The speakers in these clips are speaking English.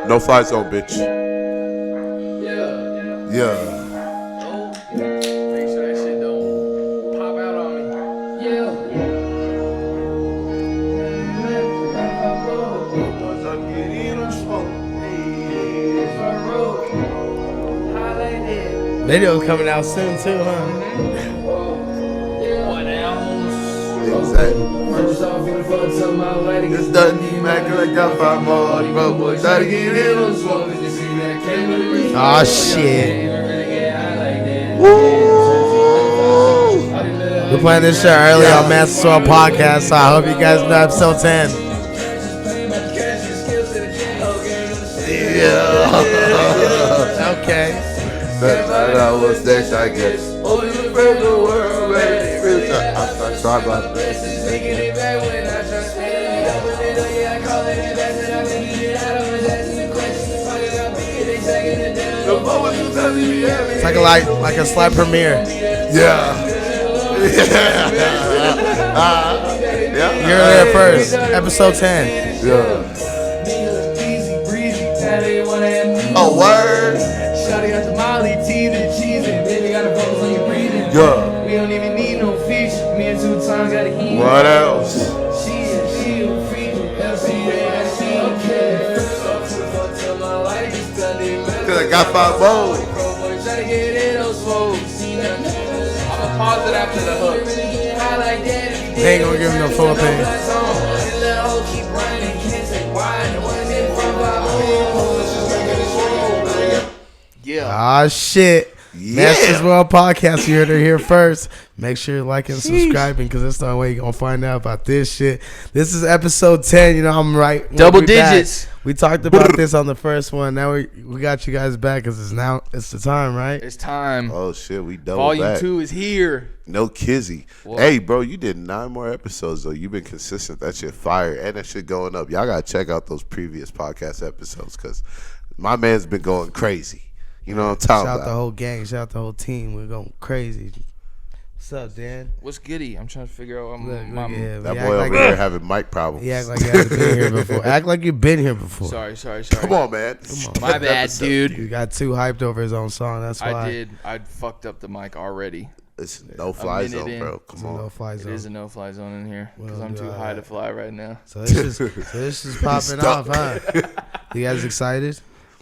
No fly zone, bitch. Yeah. Make sure that shit don't pop out on me. Video's coming out soon too, huh? What else? Exactly. It's done, man, cause I got 5 more. Bro, try to get in on smoke. Oh shit. We're playing this shit early on Manson Wrld podcast, so I hope you guys know episode 10. Yeah. Okay. That was next, I guess. Sorry about that. It's like a slide premiere. Yeah. You're there first. Episode 10. Yeah. Oh, word. Yeah. We don't even need no feature. Me and 2 times got a heat. What else? Cause I got 5 more. I'ma pause it after the hook. They ain't gonna give him the full thing. Yeah. Ah shit. Masters World Podcast, you heard it here first. Make sure you're liking and subscribing because that's the only way you're going to find out about this shit. This is episode 10. You know, I'm right. Double digits. Back. We talked about this on the first one. Now we got you guys back because it's the time, right? It's time. Oh, shit. We double Volume back. 2 is here. No kizzy. What? Hey, bro, you did 9 more episodes, though. You've been consistent. That shit fire. And that shit going up. Y'all got to check out those previous podcast episodes because my man's been going crazy. You know what I'm talking Shout about? out the whole gang. Shout out the whole team. We're going crazy. What's up, Dan? What's goody? I'm trying to figure out Look at him. That He boy act over there having mic problems. He act like he hasn't been here before. Act like you've been here before. Sorry. Come on, man. My bad, dude. You got too hyped over his own song. That's why. I did. I fucked up the mic already. It's no fly minute zone, in. bro. Come on. No fly It zone. is a no-fly zone in here because Well, I'm too high to fly right now. So this is popping off, huh? You guys excited?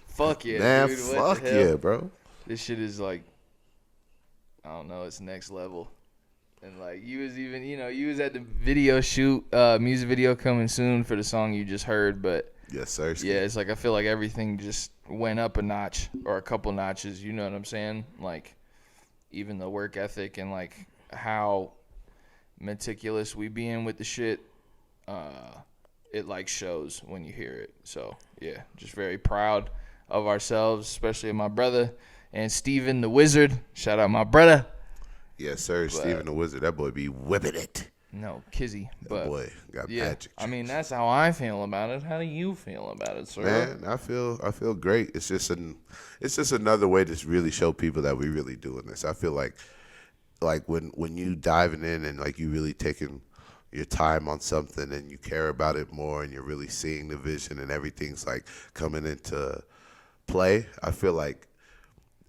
Fuck yeah, Man, dude. What fuck the hell? yeah, bro. This shit is like, I don't know, it's next level. And like you was at the video shoot, music video coming soon for the song you just heard, but Yes, sir. yeah, it's like I feel like everything just went up a notch or a couple notches, you know what I'm saying? Like even the work ethic and like how meticulous we being with the shit, it like shows when you hear it. So yeah, just very proud of ourselves, especially of my brother and Steven the Wizard. Shout out my brother. Yes, sir. Steven the Wizard. That boy be whipping it. No, Kizzy. That But boy got yeah, magic. I mean that's how I feel about it. How do you feel about it, sir? Man, I feel great. It's just another way to really show people that we really doing this. I feel like when you diving in and like you really taking your time on something and you care about it more and you're really seeing the vision and everything's like coming into play. I feel like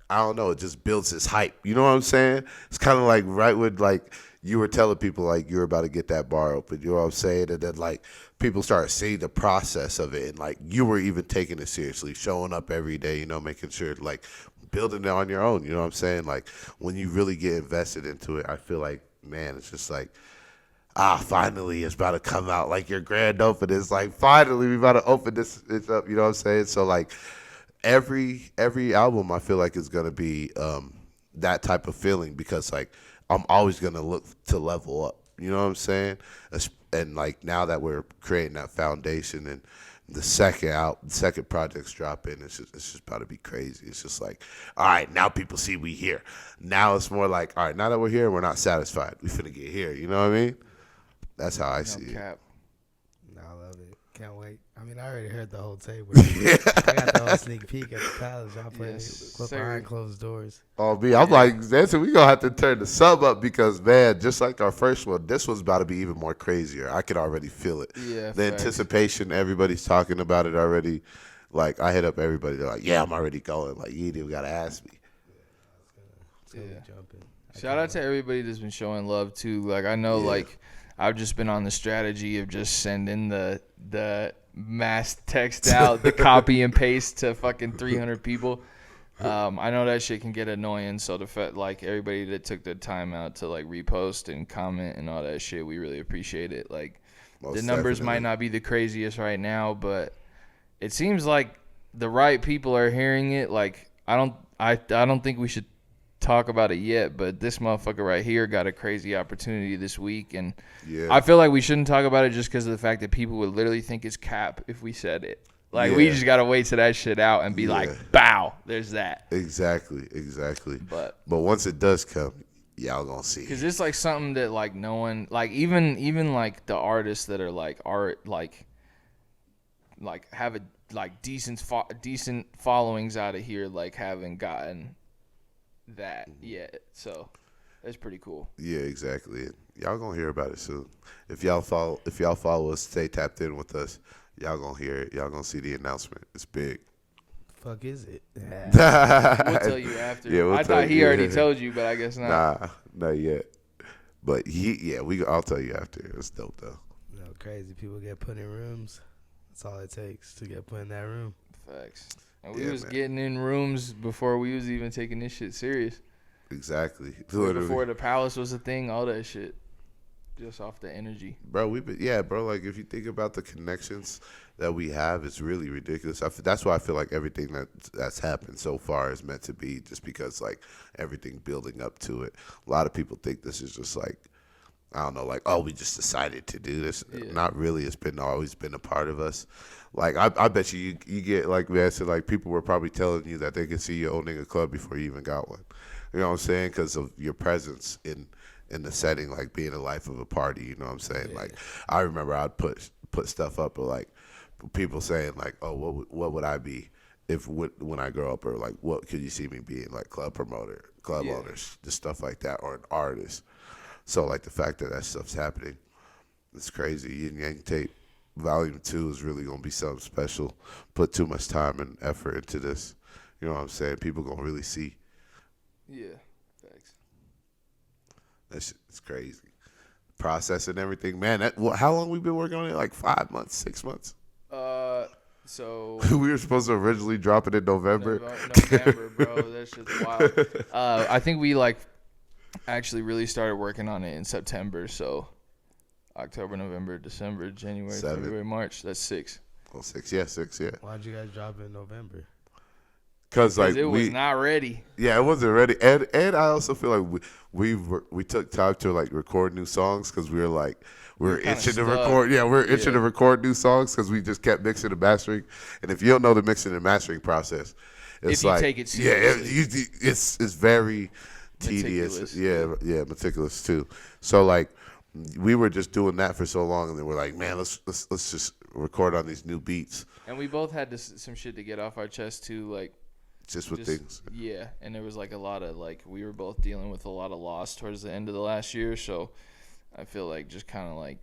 I don't know, it just builds this hype. You know what I'm saying? It's kind of like right when like you were telling people like you're about to get that bar open. You know what I'm saying? And then like people started seeing the process of it and like you were even taking it seriously, showing up every day, you know, making sure like building it on your own. You know what I'm saying? Like when you really get invested into it, I feel like, man, it's just like, finally it's about to come out. Like your grand opening is like, finally we about to open this up. You know what I'm saying? So like, every album I feel like is gonna be that type of feeling because like I'm always gonna look to level up. You know what I'm saying? And like now that we're creating that foundation and the second project's dropping, it's just about to be crazy. It's just like, all right, now people see we here. Now it's more like, all right, now that we're here, we're not satisfied. We finna get here. You know what I mean? That's how I see it. No, I love it. Can't wait. I mean, I already heard the whole tape. I got the whole sneak peek at the college. Y'all playing it behind closed doors. Oh, me, I'm like, Nancy, we gonna have to turn the sub up because, man, just like our first one, this one's about to be even more crazier. I could already feel it. Yeah, the facts. anticipation, everybody's talking about it already. Like I hit up everybody. They're like, yeah, I'm already going. Like you ain't even gotta ask me. It's gonna be jumping. Shout out to everybody that's been showing love too. Like I know, like I've just been on the strategy of just sending the mass text out, the copy and paste to fucking 300 people. I know that shit can get annoying. So the fact, like everybody that took the time out to like repost and comment and all that shit, we really appreciate it. Like Most the numbers definitely. might not be the craziest right now, but it seems like the right people are hearing it. Like I don't think we should talk about it yet, but this motherfucker right here got a crazy opportunity this week, and I feel like we shouldn't talk about it just because of the fact that people would literally think it's cap if we said it. Like we just gotta wait till that shit out and be like, bow, there's that. Exactly. But once it does come, y'all gonna see. Because it's like something that like no one, like even like the artists that are like art like have a like decent followings out of here, like haven't gotten that yet. So that's pretty cool. Yeah, exactly. Y'all gonna hear about it soon. If y'all follow us, stay tapped in with us. Y'all gonna hear it. Y'all gonna see the announcement. It's big. Fuck is it? We'll tell you after. Yeah, I thought he already told you, but I guess not. Nah, not yet. But I'll tell you after. It's dope though. No, crazy people get put in rooms. That's all it takes to get put in that room. Facts. And we was getting in rooms before we was even taking this shit serious. Exactly. Before the palace was a thing, all that shit. Just off the energy. Bro, like if you think about the connections that we have, it's really ridiculous. That's why I feel like everything that's happened so far is meant to be, just because like everything building up to it. A lot of people think this is just like, I don't know, like, oh, we just decided to do this. Yeah. Not really. It's always been a part of us. Like, I bet you get, like, man, so, like, people were probably telling you that they could see you owning a club before you even got one. You know what I'm saying? Because of your presence in the setting, like being the life of a party. You know what I'm saying? Yeah. Like, I remember I'd put stuff up, but, like, people saying, like, oh, what would I be when I grow up? Or, like, what could you see me being? Like, club promoter, club owners, just stuff like that, or an artist. So, like, the fact that stuff's happening, it's crazy. Yin Yang Tape Volume 2 is really going to be something special. Put too much time and effort into this. You know what I'm saying? People going to really see. Yeah, thanks. It's crazy. Process and everything. Man, how long we been working on it? Like 5 months, 6 months? So we were supposed to originally drop it in November. November, bro. That shit's wild. I think we, like, actually really started working on it in September, so October, November, December, January, 7. February, March. That's 6. Oh, 6, yeah, 6, yeah. Why'd you guys drop it in November? Because like it was not ready. Yeah, it wasn't ready, and I also feel like we took time to like record new songs because we were itching to record. Yeah, we're itching to record new songs because we just kept mixing and mastering. And if you don't know the mixing and mastering process, it's if you like take it seriously, it's very tedious. Yeah, meticulous too. So like we were just doing that for so long, and then we're like, man, let's just record on these new beats. And we both had some shit to get off our chest too, like. Just things. Yeah, and there was like a lot of like we were both dealing with a lot of loss towards the end of the last year, so I feel like just kind of like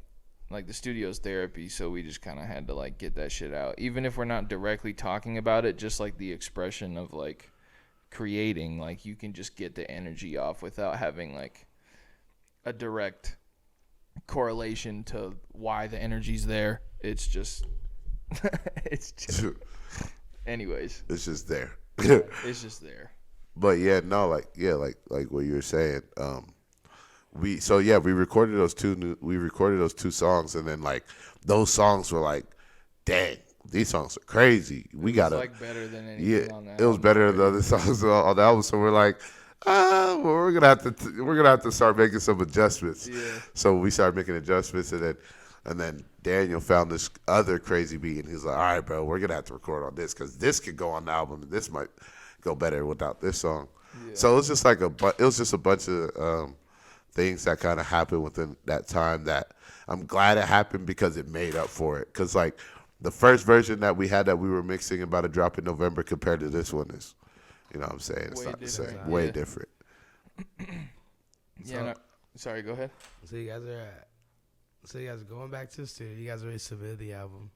the studio's therapy, so we just kind of had to like get that shit out, even if we're not directly talking about it, just like the expression of like creating, like you can just get the energy off without having like a direct correlation to why the energy's there. It's just anyways, it's just there. It's just there. But like what you were saying. We recorded those two songs, and then like those songs were like, dang, these songs are crazy. We got like better than anything on that. It was better than the other songs on the album. So we're like, we're gonna have to start making some adjustments. Yeah. So we started making adjustments, and then Daniel found this other crazy beat, and he's like, all right, bro, we're going to have to record on this because this could go on the album, and this might go better without this song. Yeah. So it was just like a bunch of things that kind of happened within that time that I'm glad it happened because it made up for it. Because, like, the first version that we had that we were mixing about to drop in November compared to this one is, you know what I'm saying? It's not the same. Way different. Sorry, go ahead. So you guys are going back to the studio. You guys already submitted the album.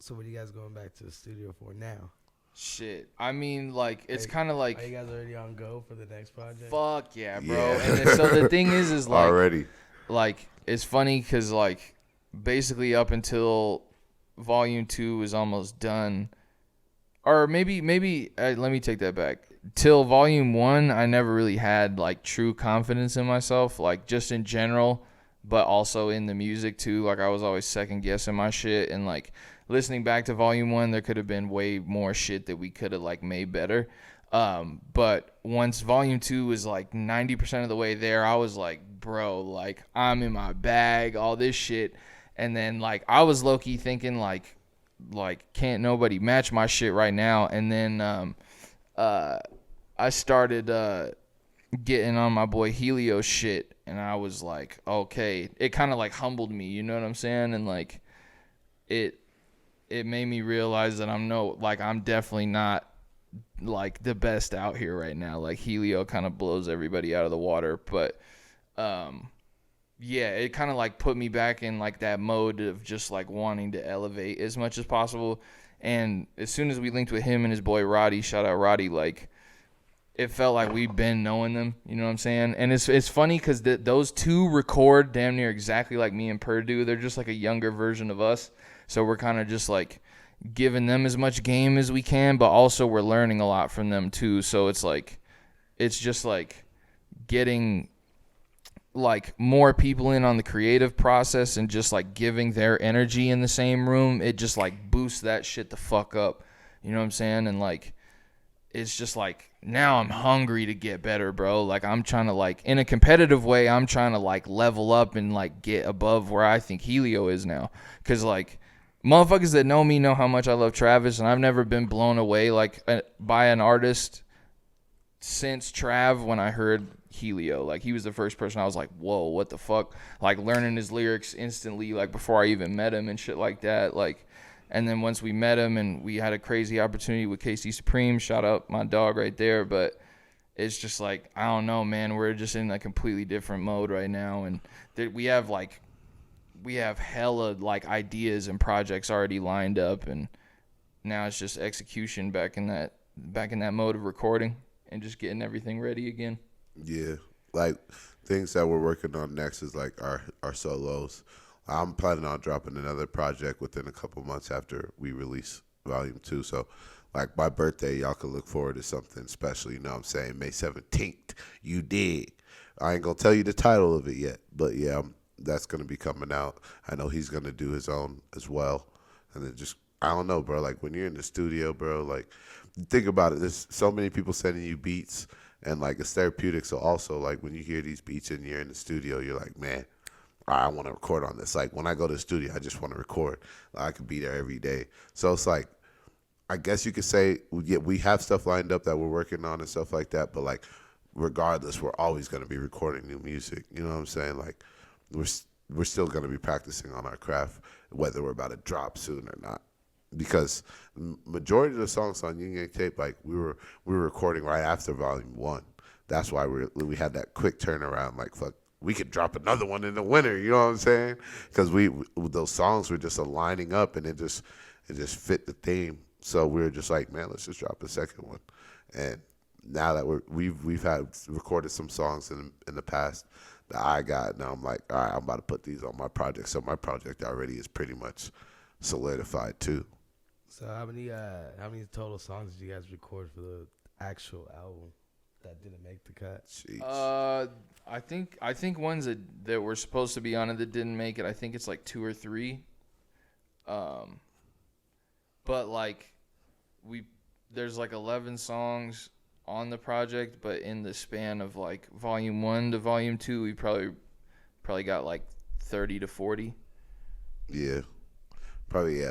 So what are you guys going back to the studio for now? Shit. I mean, like, it's kind of like. Are you guys already on go for the next project? Fuck yeah, bro. Yeah. And then, so the thing is like. Already. Like, it's funny because, like, basically up until Volume 2 is almost done. Or maybe let me take that back. Till Volume 1, I never really had, like, true confidence in myself. Like, just in general, but also in the music, too. Like, I was always second-guessing my shit. And, like, listening back to Volume 1, there could have been way more shit that we could have, like, made better. But once Volume 2 was, like, 90% of the way there, I was like, bro, like, I'm in my bag, all this shit. And then, like, I was low-key thinking, like, can't nobody match my shit right now. And then I started getting on my boy Helio's shit, and I was like, okay. It kind of, like, humbled me, you know what I'm saying? And, like, it made me realize that I'm definitely not, like, the best out here right now. Like, Helio kind of blows everybody out of the water. But, yeah, it kind of, like, put me back in, like, that mode of just, like, wanting to elevate as much as possible. And as soon as we linked with him and his boy Roddy, shout out Roddy, like, it felt like we've been knowing them, you know what I'm saying? And it's funny because those two record damn near exactly like me and Purdue. They're just like a younger version of us. So we're kind of just like giving them as much game as we can, but also we're learning a lot from them too. So it's like, it's just like getting like more people in on the creative process and just like giving their energy in the same room. It just like boosts that shit the fuck up. You know what I'm saying? And like, it's just like, now I'm hungry to get better, bro. Like, I'm trying to, like, in a competitive way, I'm trying to, like, level up and, like, get above where I think Helio is now. Because, like, motherfuckers that know me know how much I love Travis, and I've never been blown away, like, by an artist since Trav when I heard Helio. Like, he was the first person I was like, whoa, what the fuck? Like, learning his lyrics instantly, like, before I even met him and shit like that. Like, and then once we met him and we had a crazy opportunity with KC Supreme, shout out my dog right there. But it's just like, I don't know, man. We're just in a completely different mode right now. And we have hella like ideas and projects already lined up. And now it's just execution back in that mode of recording and just getting everything ready again. Yeah. Like things that we're working on next is like our solos. I'm planning on dropping another project within a couple months after we release Volume 2. So, like, my birthday, y'all can look forward to something special. You know what I'm saying? May 17th, you dig. I ain't going to tell you the title of it yet. But, yeah, that's going to be coming out. I know he's going to do his own as well. And then just, I don't know, bro. Like, when you're in the studio, bro, like, think about it. There's so many people sending you beats. And, like, it's therapeutic. So, also, like, when you hear these beats and you're in the studio, you're like, man, I want to record on this. Like, when I go to the studio, I just want to record. I could be there every day. So it's like, I guess you could say we have stuff lined up that we're working on and stuff like that. But, like, regardless, we're always going to be recording new music. You know what I'm saying? Like, we're still going to be practicing on our craft, whether we're about to drop soon or not. Because majority of the songs on Yin Yang Tape, like, we were recording right after Volume 1. That's why we had that quick turnaround. Like, fuck, we could drop another one in the winter, you know what I'm saying? Because those songs were just aligning up, and it just fit the theme. So we were just like, man, let's just drop a second one. And now that we've had recorded some songs in the past that I got, now I'm like, all right, I'm about to put these on my project. So my project already is pretty much solidified too. So how many total songs did you guys record for the actual album that didn't make the cut? Jeez. I think ones that were supposed to be on it that didn't make it. I think it's like 2 or 3. But like there's like 11 songs on the project, but in the span of like Volume 1 to Volume 2, we probably got like 30 to 40. Yeah. Probably,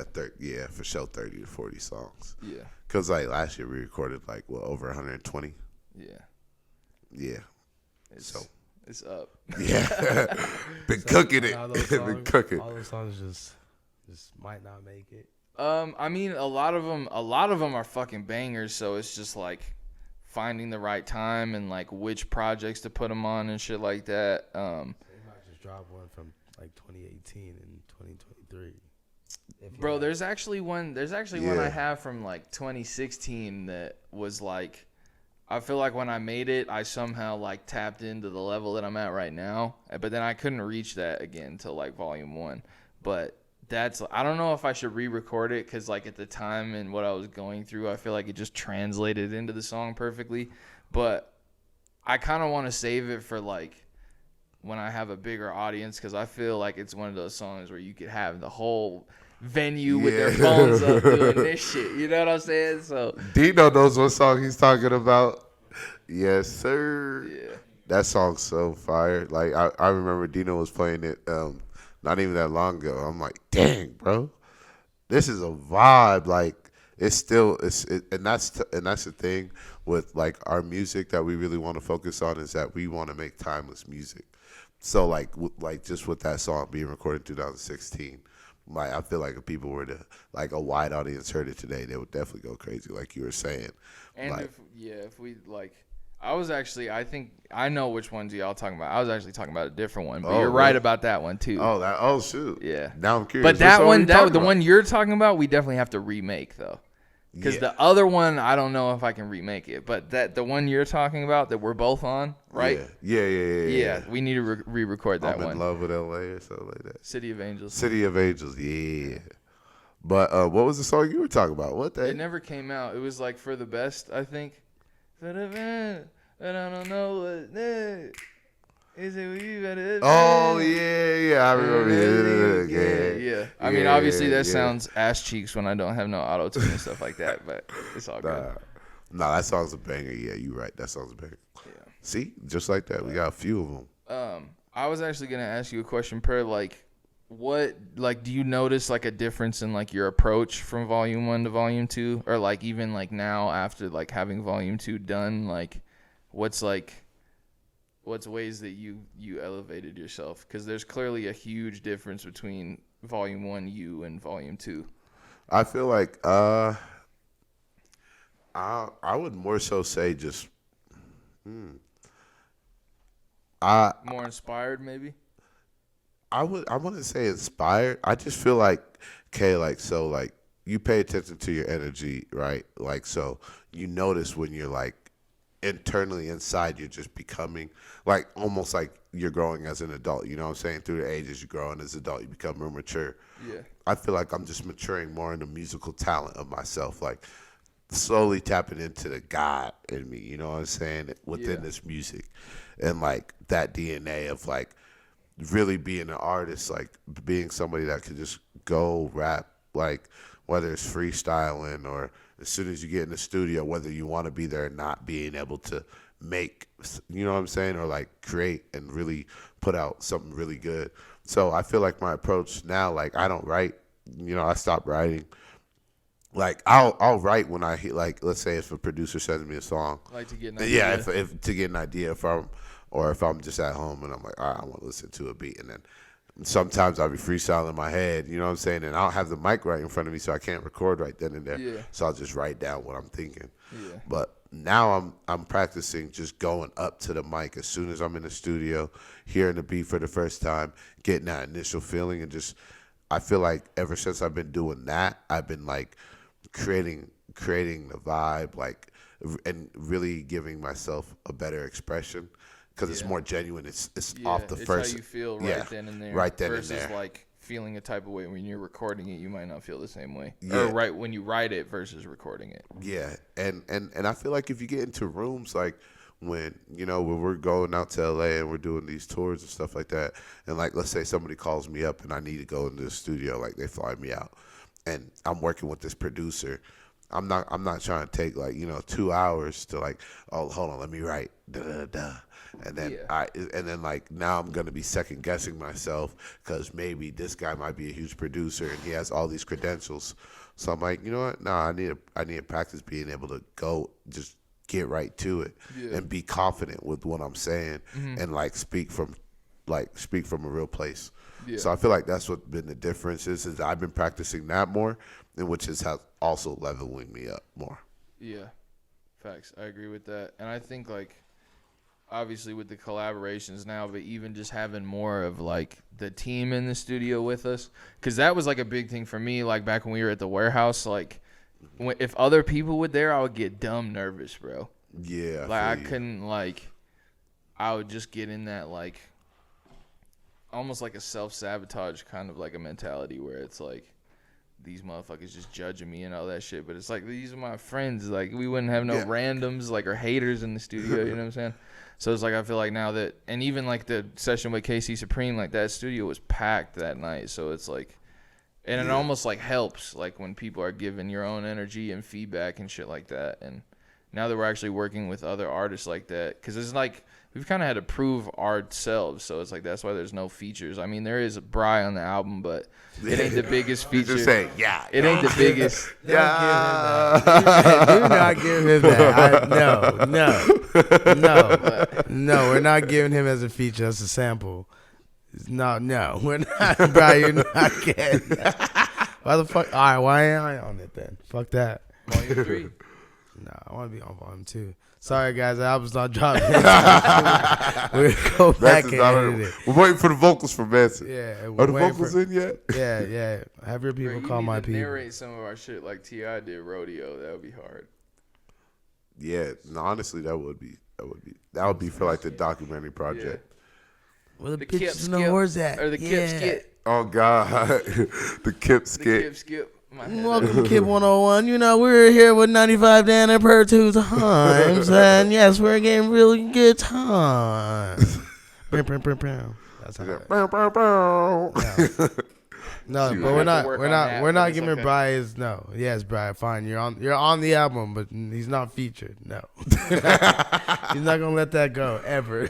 for sure 30 to 40 songs. Yeah. Because, like, last year we recorded, like, over 120? Yeah. Yeah. It's up. Yeah. Been cooking it. Been cooking. All those songs just might not make it. I mean, a lot of them are fucking bangers, so it's just, like, finding the right time and, like, which projects to put them on and shit like that. So you might just drop one from, like, 2018 and 2023. Bro, there's actually one. There's actually one I have from like 2016 that was like, I feel like when I made it, I somehow like tapped into the level that I'm at right now. But then I couldn't reach that again until like volume 1. But I don't know if I should re-record it because like at the time and what I was going through, I feel like it just translated into the song perfectly. But I kind of want to save it for like when I have a bigger audience because I feel like it's one of those songs where you could have the whole venue with their phones up doing this shit. You know what I'm saying? So Dino knows what song he's talking about. Yes, sir. yeah. That song's so fire. Like I remember Dino was playing it not even that long ago. I'm like, dang, bro, this is a vibe. Like and that's the thing with like our music that we really want to focus on is that we want to make timeless music. So like just with that song being recorded in 2016. Like I feel like if people were to like a wide audience heard it today, they would definitely go crazy, like you were saying. And like, if we like, I think I know which ones y'all talking about. I was actually talking about a different one, but you're right about that one too. Oh shoot. Yeah. Now I'm curious. But that one, the one you're talking about, we definitely have to remake though. Because the other one, I don't know if I can remake it. But the one you're talking about that we're both on, right? Yeah. We need to re-record that one. I'm in love with LA or something like that. City of Angels. City of Angels, yeah. But what was the song you were talking about? What the? It never came out. It was like For the Best, I think. For the best, but I don't know what next. Is it we better? Oh yeah, I remember. Yeah. I mean, obviously that sounds ass cheeks when I don't have no auto tune and stuff like that, but it's all good. Nah, that song's a banger. Yeah, you're right. That song's a banger. Yeah. See, just like that, we got a few of them. I was actually gonna ask you a question, Per. Like, do you notice like a difference in like your approach from Volume 1 to Volume 2, or like even like now after like having Volume 2 done, like what's ways that you elevated yourself? Because there's clearly a huge difference between Volume 1 you and Volume 2. I feel like I would more so say just more inspired maybe. I wouldn't say inspired. I just feel like so you pay attention to your energy, right? Like so you notice when you're like internally inside you're just becoming like almost like you're growing as an adult, you know what I'm saying? Through the ages you grow, and as an adult you become more mature. Yeah. I feel like I'm just maturing more in the musical talent of myself, like slowly tapping into the God in me, you know what I'm saying, within this music. And like that DNA of like really being an artist, like being somebody that could just go rap, like whether it's freestyling or as soon as you get in the studio, whether you want to be there or not, being able to make, you know what I'm saying, or like create and really put out something really good. So I feel like my approach now, like I don't write, you know, I stopped writing. Like I'll write when I hear, like, let's say if a producer sends me a song, like to get an idea. Yeah, if to get an idea, if I'm just at home and I'm like, all right, I want to listen to a beat, and then sometimes I'll be freestyling in my head, you know what I'm saying, and I'll have the mic right in front of me, so I can't record right then and there. Yeah. So I'll just write down what I'm thinking. Yeah. But now I'm practicing just going up to the mic as soon as I'm in the studio, hearing the beat for the first time, getting that initial feeling, and just I feel like ever since I've been doing that, I've been like creating the vibe, like, and really giving myself a better expression. Because it's more genuine. It's off the first. It's how you feel right then and there. Right then versus and there. like feeling a type of way when you're recording it, you might not feel the same way. Yeah. Or right when you write it versus recording it. Yeah, and I feel like if you get into rooms like when we're going out to LA and we're doing these tours and stuff like that, and like let's say somebody calls me up and I need to go into the studio, like they fly me out, and I'm working with this producer. I'm not trying to take like 2 hours to like, oh, hold on, let me write and then like now I'm gonna be second guessing myself because maybe this guy might be a huge producer and he has all these credentials. So I'm like, you know what? I need to practice being able to go just get right to it and be confident with what I'm saying and like speak from a real place. Yeah. So I feel like that's what been the difference is I've been practicing that more, and which is also leveling me up more. Yeah, facts. I agree with that, and I think like obviously with the collaborations now, but even just having more of like the team in the studio with us, because that was like a big thing for me. Like back when we were at the warehouse, like if other people were there, I would get dumb nervous, bro. Yeah. Like I couldn't like. I would just get in that like almost like a self-sabotage kind of like a mentality where it's like these motherfuckers just judging me and all that shit, but it's like these are my friends. Like we wouldn't have no randoms like or haters in the studio, you know what I'm saying? So it's like I feel like now that, and even like the session with KC Supreme, like that studio was packed that night, so it's like, and it almost like helps like when people are giving your own energy and feedback and shit like that. And now that we're actually working with other artists like that, because it's like we've kind of had to prove ourselves, so it's like that's why there's no features. I mean, there is a Bry on the album, but it ain't the biggest feature. Just say, it ain't the biggest. Do not give him that. No, we're not giving him as a feature. That's a sample. No, we're not, bro. You're not getting that. Why the fuck? All right, why ain't I on it then? Fuck that. Volume 3. No, I want to be on volume 2. Sorry, guys, the album's not dropping. We're gonna go back and edit it. We're waiting for the vocals from Manson. Yeah, Are the vocals in yet? Yeah. Have your people Bro, call my people. Narrate some of our shit like T.I. did Rodeo. That would be hard. Yeah, no, honestly, that would be for like the documentary project. Where the The bitches Kip and the Skip, whores at? or the Kip Skit. Oh God, the Kip The skit. Kip Skip. My head Welcome to Kip 101. You know, we're here with 95 Dan and per 2 times. And yes, we're getting really good times. That's how it Bow, bow, bow. No, You but might have to work on that, we're but not it's giving okay. Brian no. Yes, Brian, fine. You're on the album, but he's not featured. No. He's not gonna let that go ever.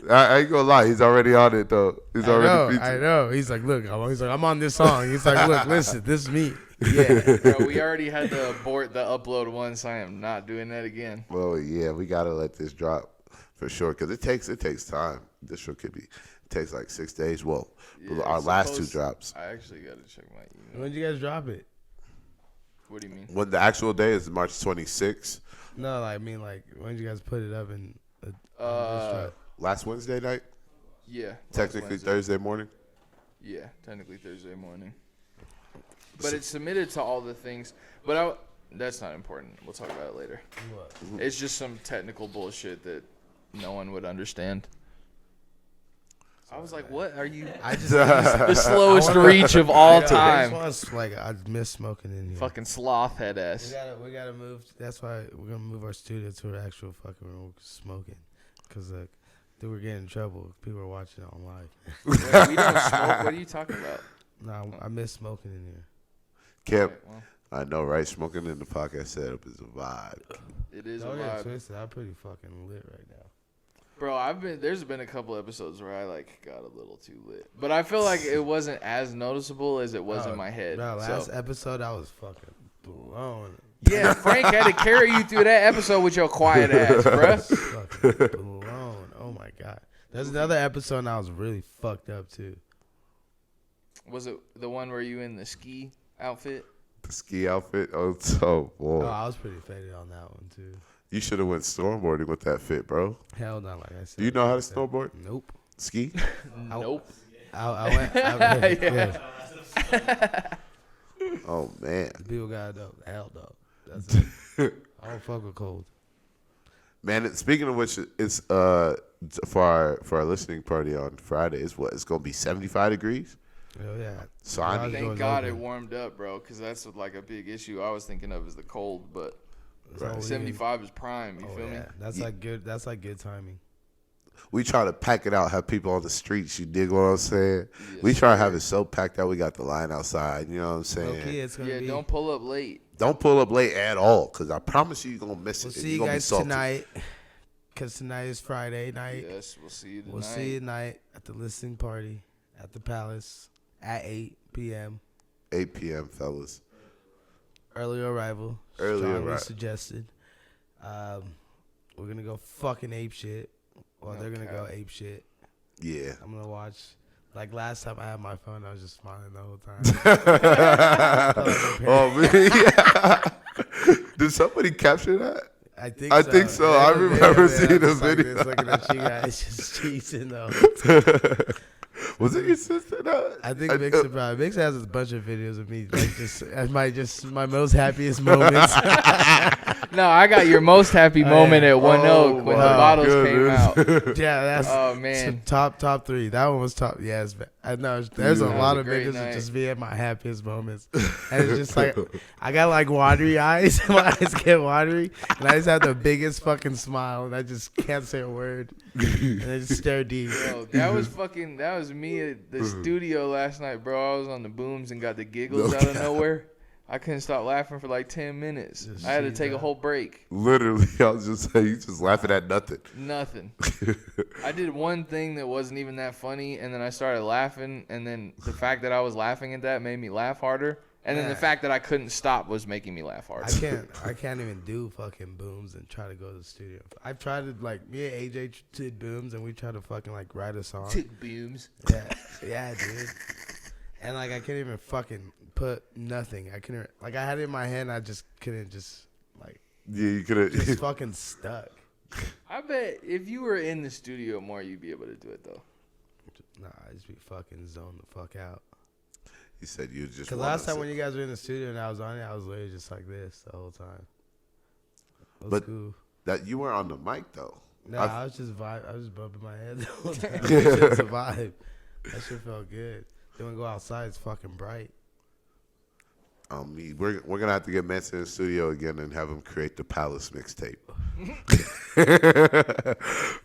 I ain't gonna lie, he's already on it though. He's already featured. I know. He's like, look, I'm on this song. He's like, look, listen, this is me. Yeah. Bro, we already had to abort the upload once. I am not doing that again. Well, yeah, we gotta let this drop for sure because it takes time. This show could be takes like 6 days. Well, Yeah, our it's last 2 supposed- drops. I actually got to check my email. When did you guys drop it? What do you mean? When the actual day is March 26th. No, I mean, like, when did you guys put it up in? Last Wednesday night. Yeah. last Technically Wednesday. Thursday morning. Yeah, technically Thursday morning. But it's submitted to all the things. But that's not important. We'll talk about it later. What? It's just some technical bullshit that no one would understand. I was like, "What are you?" I just The slowest reach of all time. I miss smoking in here. Fucking sloth head ass. We gotta move. That's why we're gonna move our studio to an actual fucking room smoking, cause dude, we're getting in trouble. People are watching it on live. We don't smoke. What are you talking about? No, I miss smoking in here. Camp. Okay, well, I know, right? Smoking in the podcast setup is a vibe. it is a Don't get vibe. twisted. I'm pretty fucking lit right now. Bro, there's been a couple episodes where I like got a little too lit. But I feel like it wasn't as noticeable as it was in my head. Bro, so. last episode I was fucking blown. Yeah, Frank had to carry you through that episode with your quiet ass, bruh. Fucking blown. Oh my god. There's another episode and I was really fucked up too. Was it the one where you in the ski outfit? The ski outfit. Oh, so boy. Oh, I was pretty faded on that one too. You should have went snowboarding with that fit, bro. Hell no, like I said. Do you know how to snowboard? Nope. Ski? Nope. I went. Yeah. Oh man. People got dope. Hell no. That's it. I don't fuck with cold. Man, speaking of which, it's for our listening party on Friday. It's gonna be 75 degrees. Hell yeah. So I Garage need- Thank doors God it open. warmed up, bro, because that's like a big issue I was thinking of is the cold, but That's all we need. 75 is prime, you Oh feel me? yeah. That's like good. That's like good timing. We try to pack it out, have people on the streets. You dig what I'm saying? Yes, We try to sir. have it so packed out. We got the line outside. You know what I'm saying? Okay, it's gonna Yeah, be. don't pull up late. Don't pull up late at all, cause I promise you, you're gonna miss We'll it. see You're you gonna be guys salty. tonight. Cause tonight is Friday night. Yes, we'll see you tonight. We'll see you tonight at the listening party at the Palace at 8 p.m. 8 p.m., fellas. Early arrival. Early Strongly arrival. suggested. We're gonna go fucking ape shit. Or they're gonna go ape shit. Yeah. I'm gonna watch. Like last time I had my phone, I was just smiling the whole time. Oh man. Yeah. Did somebody capture that? I think I so. think so. I remember seeing the I'm just like video. this, looking at you guys just cheesing though. Was it your sister? No? I think Mixer probably. Mixer has a bunch of videos of me like just my most happiest moments. No, I got your most happy moment at One Oak when the bottles came out. Yeah, that's Oh man, top 3. That one was top. Yes, I know. There's a That was lot a of great niggas that night. just be at my happiest moments, and it's just like I got like watery eyes. My eyes get watery, and I just have the biggest fucking smile, and I just can't say a word, and I just stare deep. bro, that was me at the studio last night, bro. I was on the booms and got the giggles out of nowhere. I couldn't stop laughing for like 10 minutes. Just I had to see take a that. whole break. Literally, I was just saying, you just laughing at nothing. Nothing. I did one thing that wasn't even that funny, and then I started laughing, and then the fact that I was laughing at that made me laugh harder, and then the Yeah. fact that I couldn't stop was making me laugh harder. I can't even do fucking booms and try to go to the studio. I've tried to like me and AJ did booms and we tried to fucking like write a song. Booms. Yeah, dude. And like I can't even fucking put nothing. I couldn't like I had it in my head and I just couldn't just like Yeah, you could just have. fucking stuck. I bet if you were in the studio more, you'd be able to do it though. Nah, I just be fucking zoned the fuck out. He said you just. Cause last time when you guys were in the studio and I was on it, I was literally just like this the whole time. It was But- cool. that you were on the mic though. Nah, I was just vibe. I was just bumping my head the whole time. That shit's a vibe. That shit felt good. Then when we go outside, it's fucking bright. We're gonna have to get Manson in the studio again and have him create the Palace mixtape.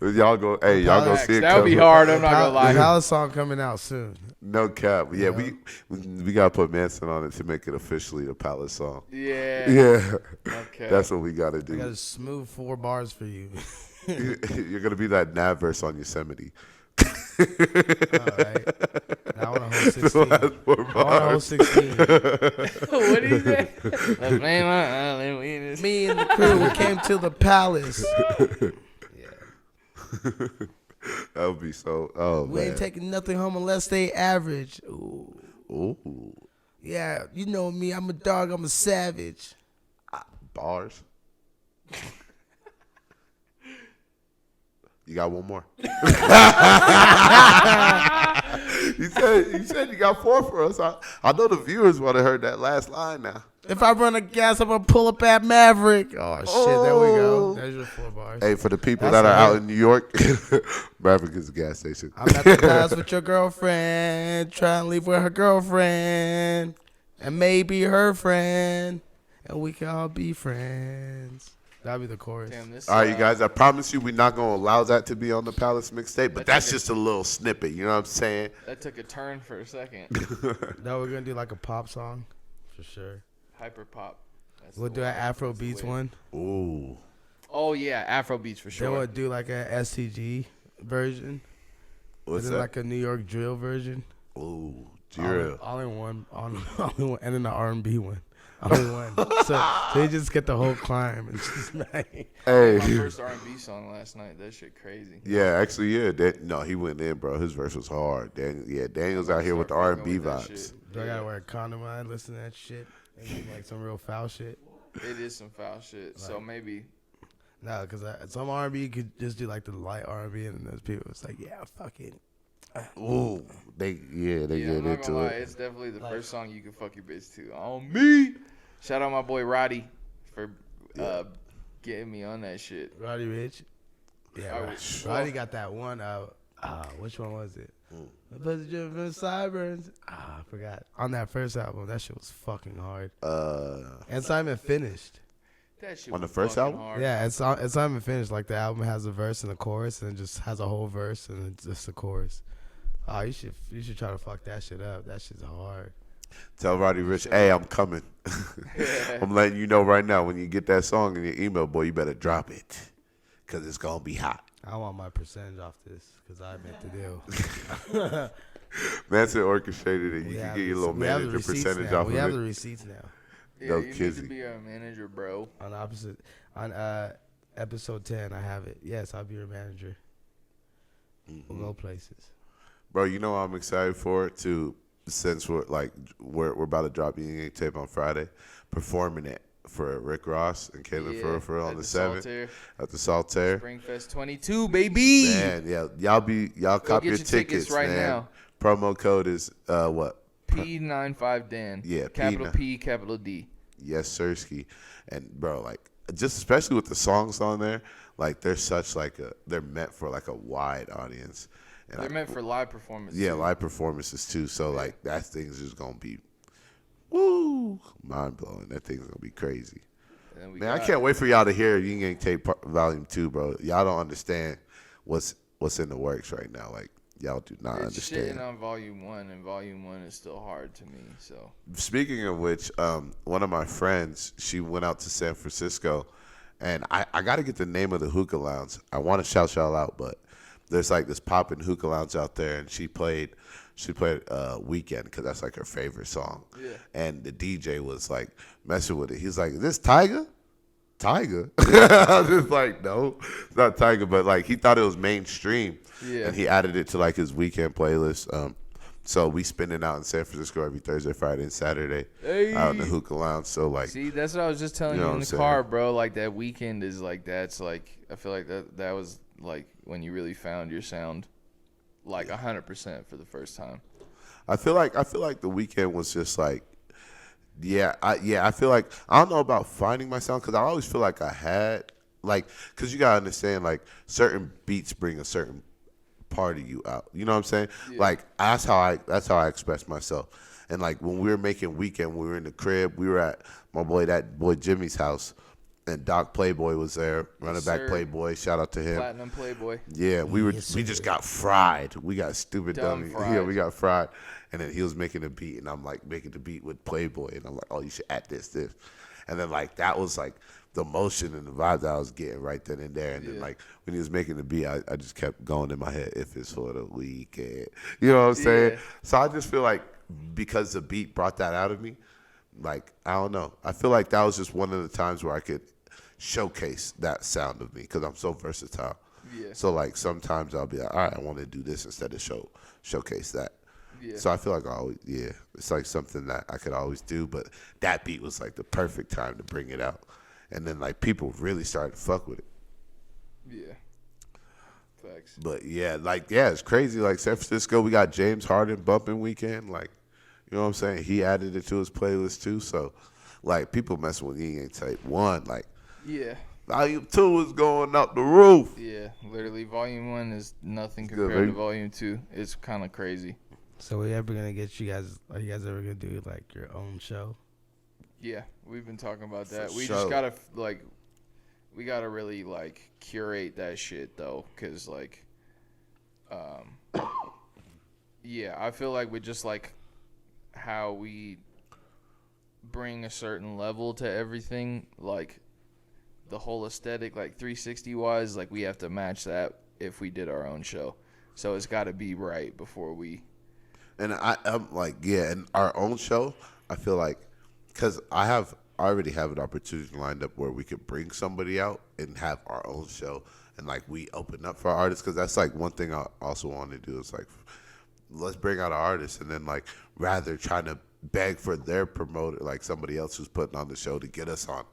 Y'all go, hey, y'all go Facts. see it. That would be coming. hard. I'm not gonna The lie. Palace song coming out soon. No cap. Yeah, we gotta put Manson on it to make it officially the Palace song. Yeah. Yeah, Okay. that's what we gotta I got do. a smooth 4 bars for you. You're gonna be that Nav verse on Yosemite. All right. Now I want to hold 16. Last 4 I want to hold bars. 16. What do you say? The flame on island, we just- Me and the crew we came to the palace. Yeah. That would be so. Oh We ain't man. taking nothing home unless they average. Ooh. Ooh, Yeah, you know me. I'm a dog. I'm a savage. bars. You got one more. You said you got 4 for us. I know the viewers want to heard that last line now. If I run a gas, I'm gonna pull up at Maverick. Oh shit, there we go. There's your 4 bars. Hey, for the people That's that are a out hit. in New York, Maverick is a gas station. I'm at the class with your girlfriend, trying to leave with her girlfriend, and maybe her friend, and we can all be friends. That'll be the chorus. Damn, this, All right, you guys. I promise you, we're not gonna allow that to be on the Palace mixtape, but that's just a little snippet. You know what I'm saying? That took a turn for a second. No, we're gonna do like a pop song, for sure. Hyper pop. That's We'll the do an one. Afro That's the beats way. one. Ooh, Oh yeah, Afro beats for Then sure. we'll do like a STG version. what's and then that? like a New York drill version. Ooh, All drill. all in one, all in one, and then the R&B one. All in one. So you just get the whole climb. It's just like, Hey, My first R&B song last night. That shit crazy. yeah, actually, yeah. No, he went in, bro. His verse was hard. Daniel's out here with the Start R&B fucking with that vibes. shit. do I gotta wear a condom when I listen to that shit? And do, like some real foul shit? It is some foul shit. So maybe. No, because some R&B you could just do like the light R&B, and then there's people it's like, yeah, fuck it. Ooh, they Yeah, get I'm not into gonna lie. it. It's definitely the first song you can fuck your bitch to. On me. Shout out my boy Roddy for getting me on that shit. Roddy Rich. Yeah, I Roddy, was- Roddy got that one. Which one was it? The Sirens. I forgot. On that first album, that shit was fucking hard. And Simon finished. That shit On the was first fucking album? hard. Yeah, it's Simon finished. Like the album has a verse and a chorus, and it just has a whole verse and it's just a chorus. Oh, you should try to fuck that shit up. That shit's hard. Tell Roddy Rich, hey, I'm coming. I'm letting you know right now. When you get that song in your email, boy, you better drop it, cause it's gonna be hot. I want my percentage off this because I made the deal. Manson orchestrated it. You We can have get your the- little we have the manager receipts percentage now. off We have the of it. receipts now. Yeah, No you need kizzy. to be our manager, bro. On episode 10, I have it. Yes, I'll be your manager. We'll go places. Bro, you know what I'm excited for too. Since we're about to drop Yin Yang Tape on Friday, performing it for Rick Ross and Caitlin for on at the 7th Saltaire. at the Saltaire. Springfest 22, baby. Man, yeah, y'all cop get your your tickets right man. now. Promo code is what? P95Dan. Yeah, Capital P, capital D. Yes, Sirski. And bro, like just especially with the songs on there, like they're such like they're meant for like a wide audience. And They're meant for live performances. Yeah, live performances too. So like that thing's just gonna be woo mind blowing. That thing's gonna be crazy. Man, I can't wait for y'all to hear Yin Yang Tape Volume 2, bro. Y'all don't understand what's in the works right now. Like y'all do not understand. Shitting on Volume 1, and Volume 1 is still hard to me. So speaking of which, one of my friends, she went out to San Francisco, and I got to get the name of the hookah lounge. I want to shout y'all out, but there's like this poppin' hookah lounge out there, and she played Weekend because that's like her favorite song. Yeah. And the DJ was like messing with it. He's like, "Is this Tyga?" Tyga? I was just like, no, it's not Tyga, but like he thought it was mainstream. Yeah. And he added it to like his weekend playlist. So we spin it out in San Francisco every Thursday, Friday, and Saturday out in the hookah lounge. So like, see, that's what I was just telling you in the car, bro. Like that Weekend is like that's like I feel like that was like when you really found your sound, like 100% for the first time. I feel like the Weekend was just like. I feel like I don't know about finding my sound because I always feel like I had like because you gotta understand like certain beats bring a certain part of you out. You know what I'm saying? Yeah. Like that's how I express myself. And like when we were making Weekend, we were in the crib. We were at that boy Jimmy's house, and Doc Playboy was there, running back Playboy. Shout out to him. Platinum Playboy. Yeah, we just got fried. We got stupid dummy. Yeah, we got fried. And then he was making a beat, and I'm like making the beat with Playboy, and I'm like, oh, you should add this, and then like that was like the motion and the vibe that I was getting right then and there. And then like when he was making the beat, I just kept going in my head, if it's for the weekend, you know what I'm saying? Yeah. So I just feel like because the beat brought that out of me, like I don't know, I feel like that was just one of the times where I could showcase that sound of me because I'm so versatile. Yeah. So like sometimes I'll be like, all right, I want to do this instead of showcase that. Yeah. So I feel like it's like something that I could always do, but that beat was like the perfect time to bring it out, and then like people really started to fuck with it. Yeah. Facts. But it's crazy. Like San Francisco, we got James Harden bumping Weekend. Like, you know what I'm saying? He added it to his playlist too. So, like people messing with Yin Yang Tape 1. Like, Yeah. Volume 2 is going up the roof. Yeah. Literally, Volume 1 is nothing compared to Volume 2. It's kind of crazy. So we ever gonna get you guys? Are you guys ever gonna do like your own show? Yeah, we've been talking about that. For We sure. just gotta we gotta really like curate that shit though, cause like, yeah, I feel like with just like how we bring a certain level to everything, like the whole aesthetic, like 360 wise, like we have to match that if we did our own show. So it's got to be right before we. And I'm like, yeah, and our own show, I feel like, because I already have an opportunity lined up where we could bring somebody out and have our own show, and like we open up for artists, because that's like one thing I also want to do is like, let's bring out an artist, and then like rather trying to beg for their promoter, like somebody else who's putting on the show to get us on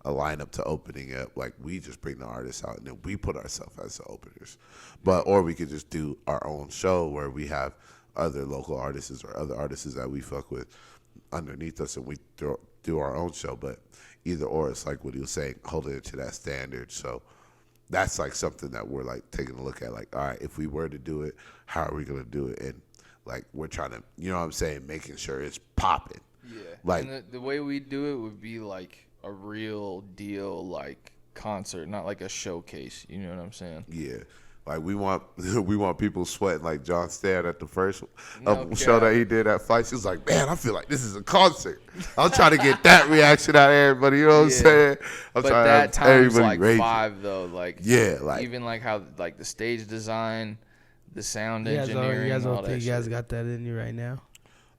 a lineup to opening up, like we just bring the artists out and then we put ourselves as the openers. Or we could just do our own show where we have other local artists or other artists that we fuck with underneath us, and we do our own show. But either or, it's like what he was saying, holding it to that standard. So that's like something that we're like taking a look at, like, all right, if we were to do it, how are we going to do it? And like we're trying to, you know what I'm saying, making sure it's popping. Yeah. Like and the way we do it would be like a real deal, like concert, not like a showcase. You know what I'm saying? Yeah. Like we want people sweating like John Stan at the first No show cap. that he did at Fights. He was like, man, I feel like this is a concert. I'm trying to get that reaction out of everybody. You know what I'm saying? I'm But trying that to have time's everybody like raging. 5 though. Like Yeah, like even like how like the stage design, the sound You guys engineering, don't all that think you guys shit. got that in you right now?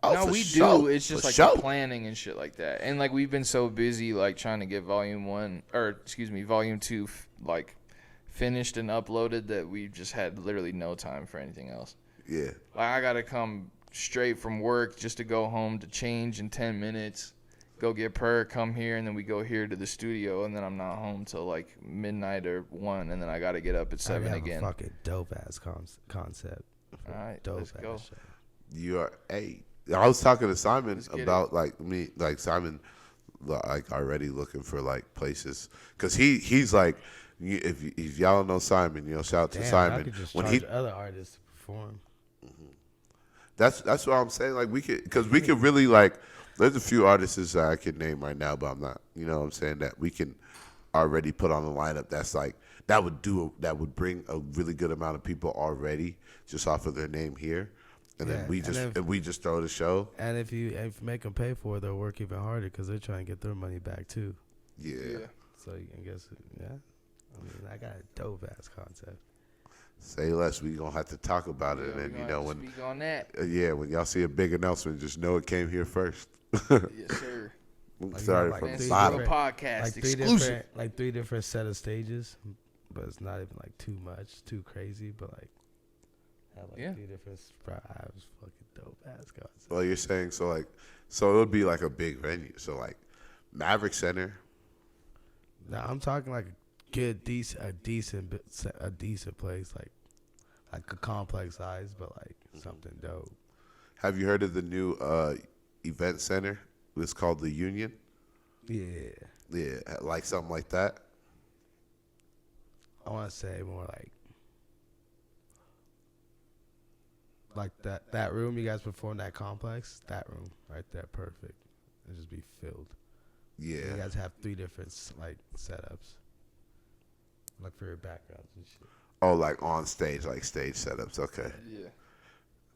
oh, No, for we sure. do. It's just For like sure. the planning and shit like that. And like we've been so busy like trying to get Volume 2 like finished and uploaded that we just had literally no time for anything else. Yeah. Like I gotta come straight from work just to go home to change in 10 minutes, go get prayer, come here, and then we go here to the studio, and then I'm not home till like midnight or 1, and then I got to get up at 7 again. A fucking dope ass concept. All right, Dope let's go. show. You are. Hey, I was talking to Simon about Simon, like already looking for like places because he's like, if y'all know Simon, shout out to Simon. I could just when charge other artists to perform. That's what I'm saying. Like we could, because we could really like. There's a few artists that I can name right now, but I'm not. You know what I'm saying, that we can already put on the lineup. That's like that would bring a really good amount of people already just off of their name here, and then we just throw the show. And if you make them pay for it, they'll work even harder because they're trying to get their money back too. Yeah. So you can guess, yeah. I mean, I got a dope ass concept. Say less. We gonna have to talk about it, and then when speak on that. When y'all see a big announcement, just know it came here first. Yes, sir. Started like from the three bottom. Podcast exclusive. Three different set of stages, but it's not even like too much, too crazy. But like, have like 3 different surprise, fucking dope ass concept. Well, you're saying so it would be like a big venue. So like Maverick Center. Now I'm talking like a decent place, like a complex size, but like something dope. Have you heard of the new event center? It's called the Union. Yeah, like something like that. I want to say more like that room you guys perform, that complex, that room right there, perfect. It'll just be filled. Yeah. You guys have 3 different like setups, like for your backgrounds and shit. Oh, like on stage, like stage setups. Okay. Yeah.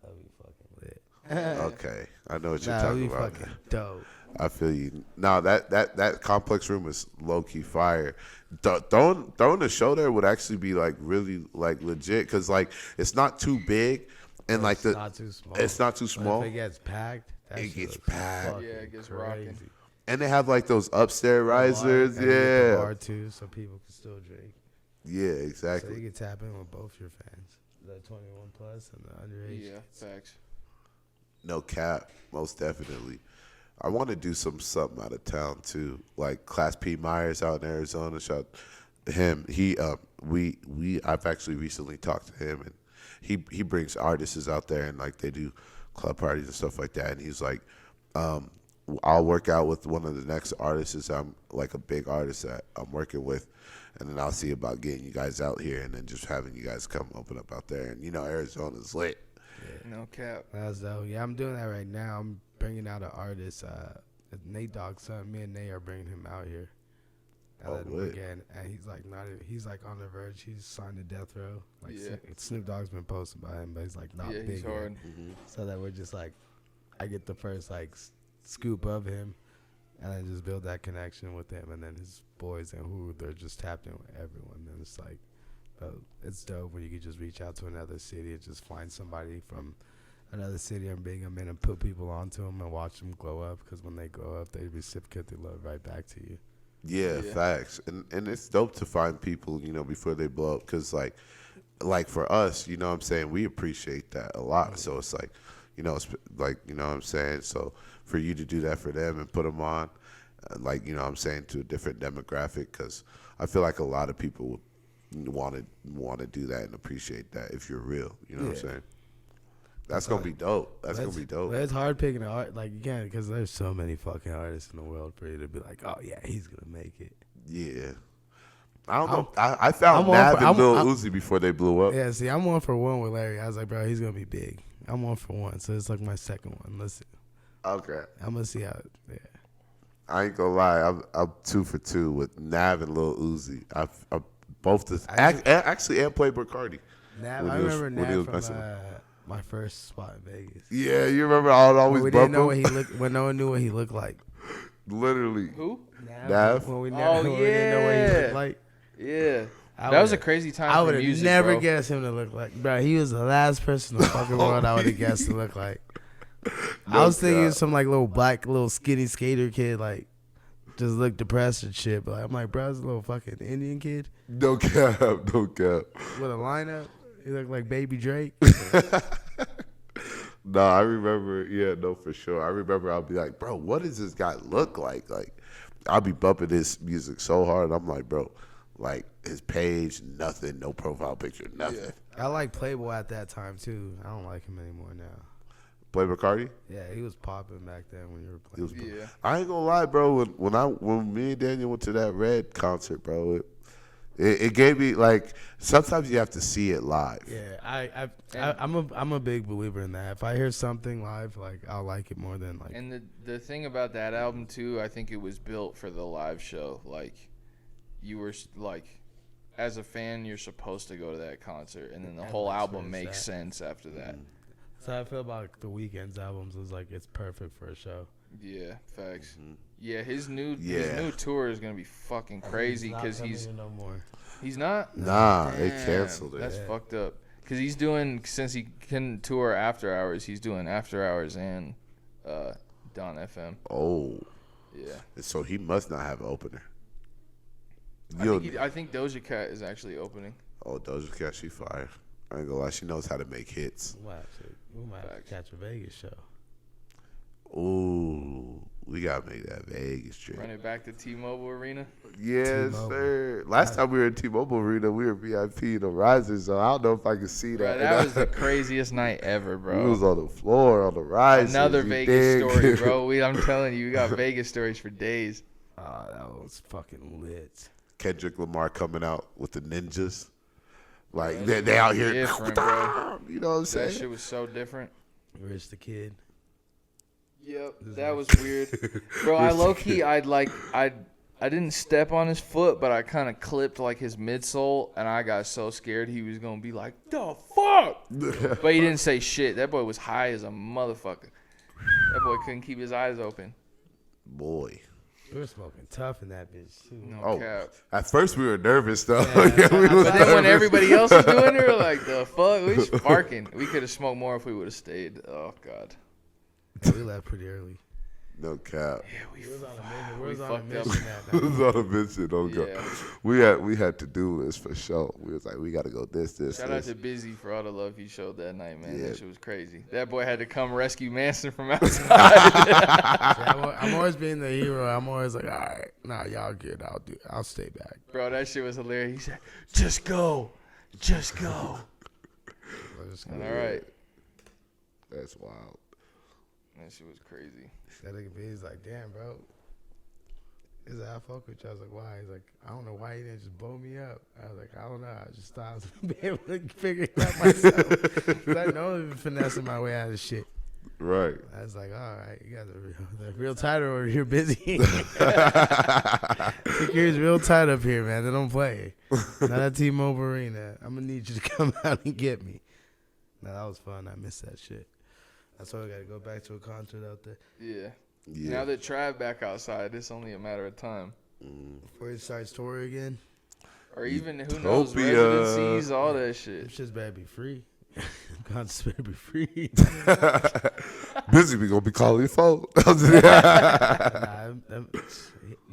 That'd be fucking lit. Okay, I know what you're That'd talking be about. fucking dope. I feel you. No, that complex room is low key fire. Throwing a show there would actually be like really like legit because like it's not too big and like It's not too small. It's not too But small. if it gets packed, It gets packed. Yeah, it gets rocking. And they have like those upstairs risers. And you get the Yeah. bar too, so people can still drink. Yeah, So exactly. you can tap in with both your fans, the 21 plus and the underage. Yeah, facts. No cap, most definitely. I want to do something out of town too, like Class P Myers out in Arizona. Shout him. I've actually recently talked to him, and he brings artists out there, and like they do club parties and stuff like that. And he's like, I'll work out with one of the next artists. I'm like a big artist that I'm working with, and then I'll see about getting you guys out here, and then just having you guys come open up out there. And Arizona's lit. Yeah. No cap. That's dope. Yeah, I'm doing that right now. I'm bringing out an artist, Nate Dogg's son. Me and Nate are bringing him out here. Again, and he's like he's like on the verge. He's signed to death row. Like Snoop Dogg's been posted by him, but he's like not big. He's hard. Mm-hmm. So that we're just like, I get the first like scoop of him, and I just build that connection with him, and then his boys and who they're just tapped in with everyone. And it's like, it's dope when you can just reach out to another city and just find somebody from another city and bring them in and put people onto them and watch them glow up. Because when they grow up, they reciprocate the love right back to you. Yeah, facts. And it's dope to find people, before they blow up. Because, like for us, what I'm saying, we appreciate that a lot. So it's like, it's like, what I'm saying? So for you to do that for them and put them on, what I'm saying, to a different demographic. Because I feel like a lot of people want to do that and appreciate that if you're real. You know what I'm saying? That's gonna be dope. That's gonna be dope. But it's hard picking an art, like, again, because there's so many fucking artists in the world for you to be like, oh yeah, he's gonna make it. Yeah. I don't know. I found Nav and Lil Uzi before they blew up. Yeah, see, I'm 1 for 1 with Larry. I was like, bro, he's gonna be big. I'm 1 for 1, so it's like my second one. Listen, Okay. I'm gonna see how. Yeah. I ain't gonna lie. I'm 2 for 2 with Nav and Lil Uzi. I both the actually and Playboy Cardi. Nav, I remember Nav from my first spot in Vegas. Yeah, you remember I would always we bump didn't know him? what he looked. When no one knew what he looked like. Literally. Who? Nav. When we didn't know what he looked like. Yeah. That was a crazy time I for would have music, never bro. guessed him to look like. Bro, he was the last person in the fucking world I would have guessed to look like. I was thinking some like little black, little skinny skater kid, like just look depressed and shit. But like, I'm like, bro, it's a little fucking Indian kid No cap. No cap. with a lineup. He looked like Baby Drake. No, I remember. Yeah, no, for sure. I remember. I'll be like, bro, what does this guy look like? Like, I'll be bumping this music so hard. I'm like, bro, like his page, nothing, no profile picture, nothing. I like Playboy at that time too. I don't like him anymore now. Play McCarty. Yeah, he was popping back then when you were playing. Yeah. I ain't gonna lie, bro. When me and Daniel went to that Red concert, bro, it gave me like sometimes you have to see it live. Yeah, I'm a big believer in that. If I hear something live, like I'll like it more than like. And the thing about that album too, I think it was built for the live show. Like, you were like, as a fan, you're supposed to go to that concert, and then the whole album makes sense after that. So I feel about the Weeknd's albums is like it's perfect for a show. Yeah, facts. Yeah, his new Yeah. tour is gonna be fucking crazy because he's no more. he's not. Nah, they Damn, canceled it. That's fucked up. Because he's doing, since he can tour after hours, he's doing after hours and Dawn FM. Oh, Yeah. so he must not have an opener. I think Doja Cat is actually opening. Oh, Doja Cat, she fire. I ain't gonna lie, she knows how to make hits. We might have to catch a Vegas show. Ooh, we gotta make that Vegas trip. Run it back to T-Mobile Arena. Yes, T-Mobile. sir. Last time we were in T-Mobile Arena, we were VIP in the risers, so I don't know if I can see Bro, that. that was the craziest night ever, We bro. was on the floor, on the risers. Another you Vegas dig? story, bro. I'm telling you, we got Vegas stories for days. Oh, that was fucking lit. Kendrick Lamar coming out with the ninjas. Like, they out here. Different, bro. You know what I'm That saying? shit was so different. Rich the Kid. Yep, that was weird, bro. I low key, I didn't step on his foot, but I kind of clipped like his midsole, and I got so scared he was gonna be like, "The fuck!" But he didn't say shit. That boy was high as a motherfucker. That boy couldn't keep his eyes open. Boy. We were smoking tough in that bitch too. No cap. At first we were nervous, though. Yeah. We was But then when nervous. everybody else was doing it, we were like, "The fuck!" We was sparking. We could have smoked more if we would have stayed. Oh god. We left pretty early. No cap. Yeah, we We was on a mission. we We was on a fucked up. mission that We night. was on a mission, don't go. Yeah. We had to do this for sure. We was like, we gotta go this. Shout out to Busy for all the love he showed that night, man. Yeah. That shit was crazy. That boy had to come rescue Manson from outside. Yeah, I'm always being the hero. I'm always like, all right, nah, y'all good. I'll stay back. Bro, that shit was hilarious. He said, "Just go. Just go." I'm just All gonna- right. That's wild. That shit was crazy. That nigga B, he's like, damn, bro. He's like, I fuck with you. I was like, why? He's like, I don't know why you didn't just blow me up. I was like, I don't know. I just thought I was gonna be able to figure it out myself. 'Cause I know I've been finessing my way out of shit. Right. I was like, all right, you got the real tight over here, Busy. Security's real tight up here, man. They don't play. Not at T-Mobile Arena. I'm gonna need you to come out and get me. No, that was fun. I missed that shit. That's why we gotta go back to a concert out there. Yeah. Yeah. Now that Trav back outside, it's only a matter of time. Before he starts touring again, Or even, who knows, Utopia. residencies, all that them shit. shits better be free. Concerts better be free. Busy, we gonna be calling your phone. Do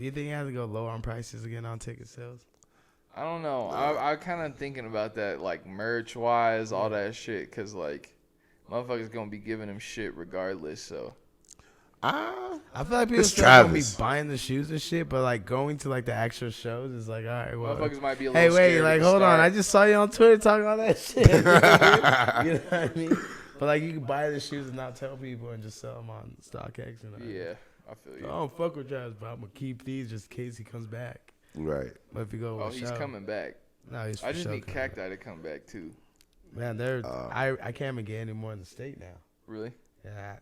you think you have to go low on prices again on ticket sales? I don't know. I kind of thinking about that, like, merch-wise, all that shit, because, like, motherfuckers going to be giving them shit regardless, so. Ah, I feel like people It's still gonna be Travis. buying the shoes and shit, but like going to like the actual shows is like, all right, well, Motherfuckers might be a hey, little wait, scared like to hold on, start. I just saw you on Twitter talking all that shit. You know what I mean? But like you can buy the shoes and not tell people and just sell them on StockX. And Yeah, I feel you. I don't fuck with Travis, but I'm gonna keep these just in case he comes back. right. But if you go, Oh, with he's show, coming back. No, he's. I for just sure need coming Cacti to come back, too. back. Man, they're. I can't even get any more in the state now. Really? Yeah,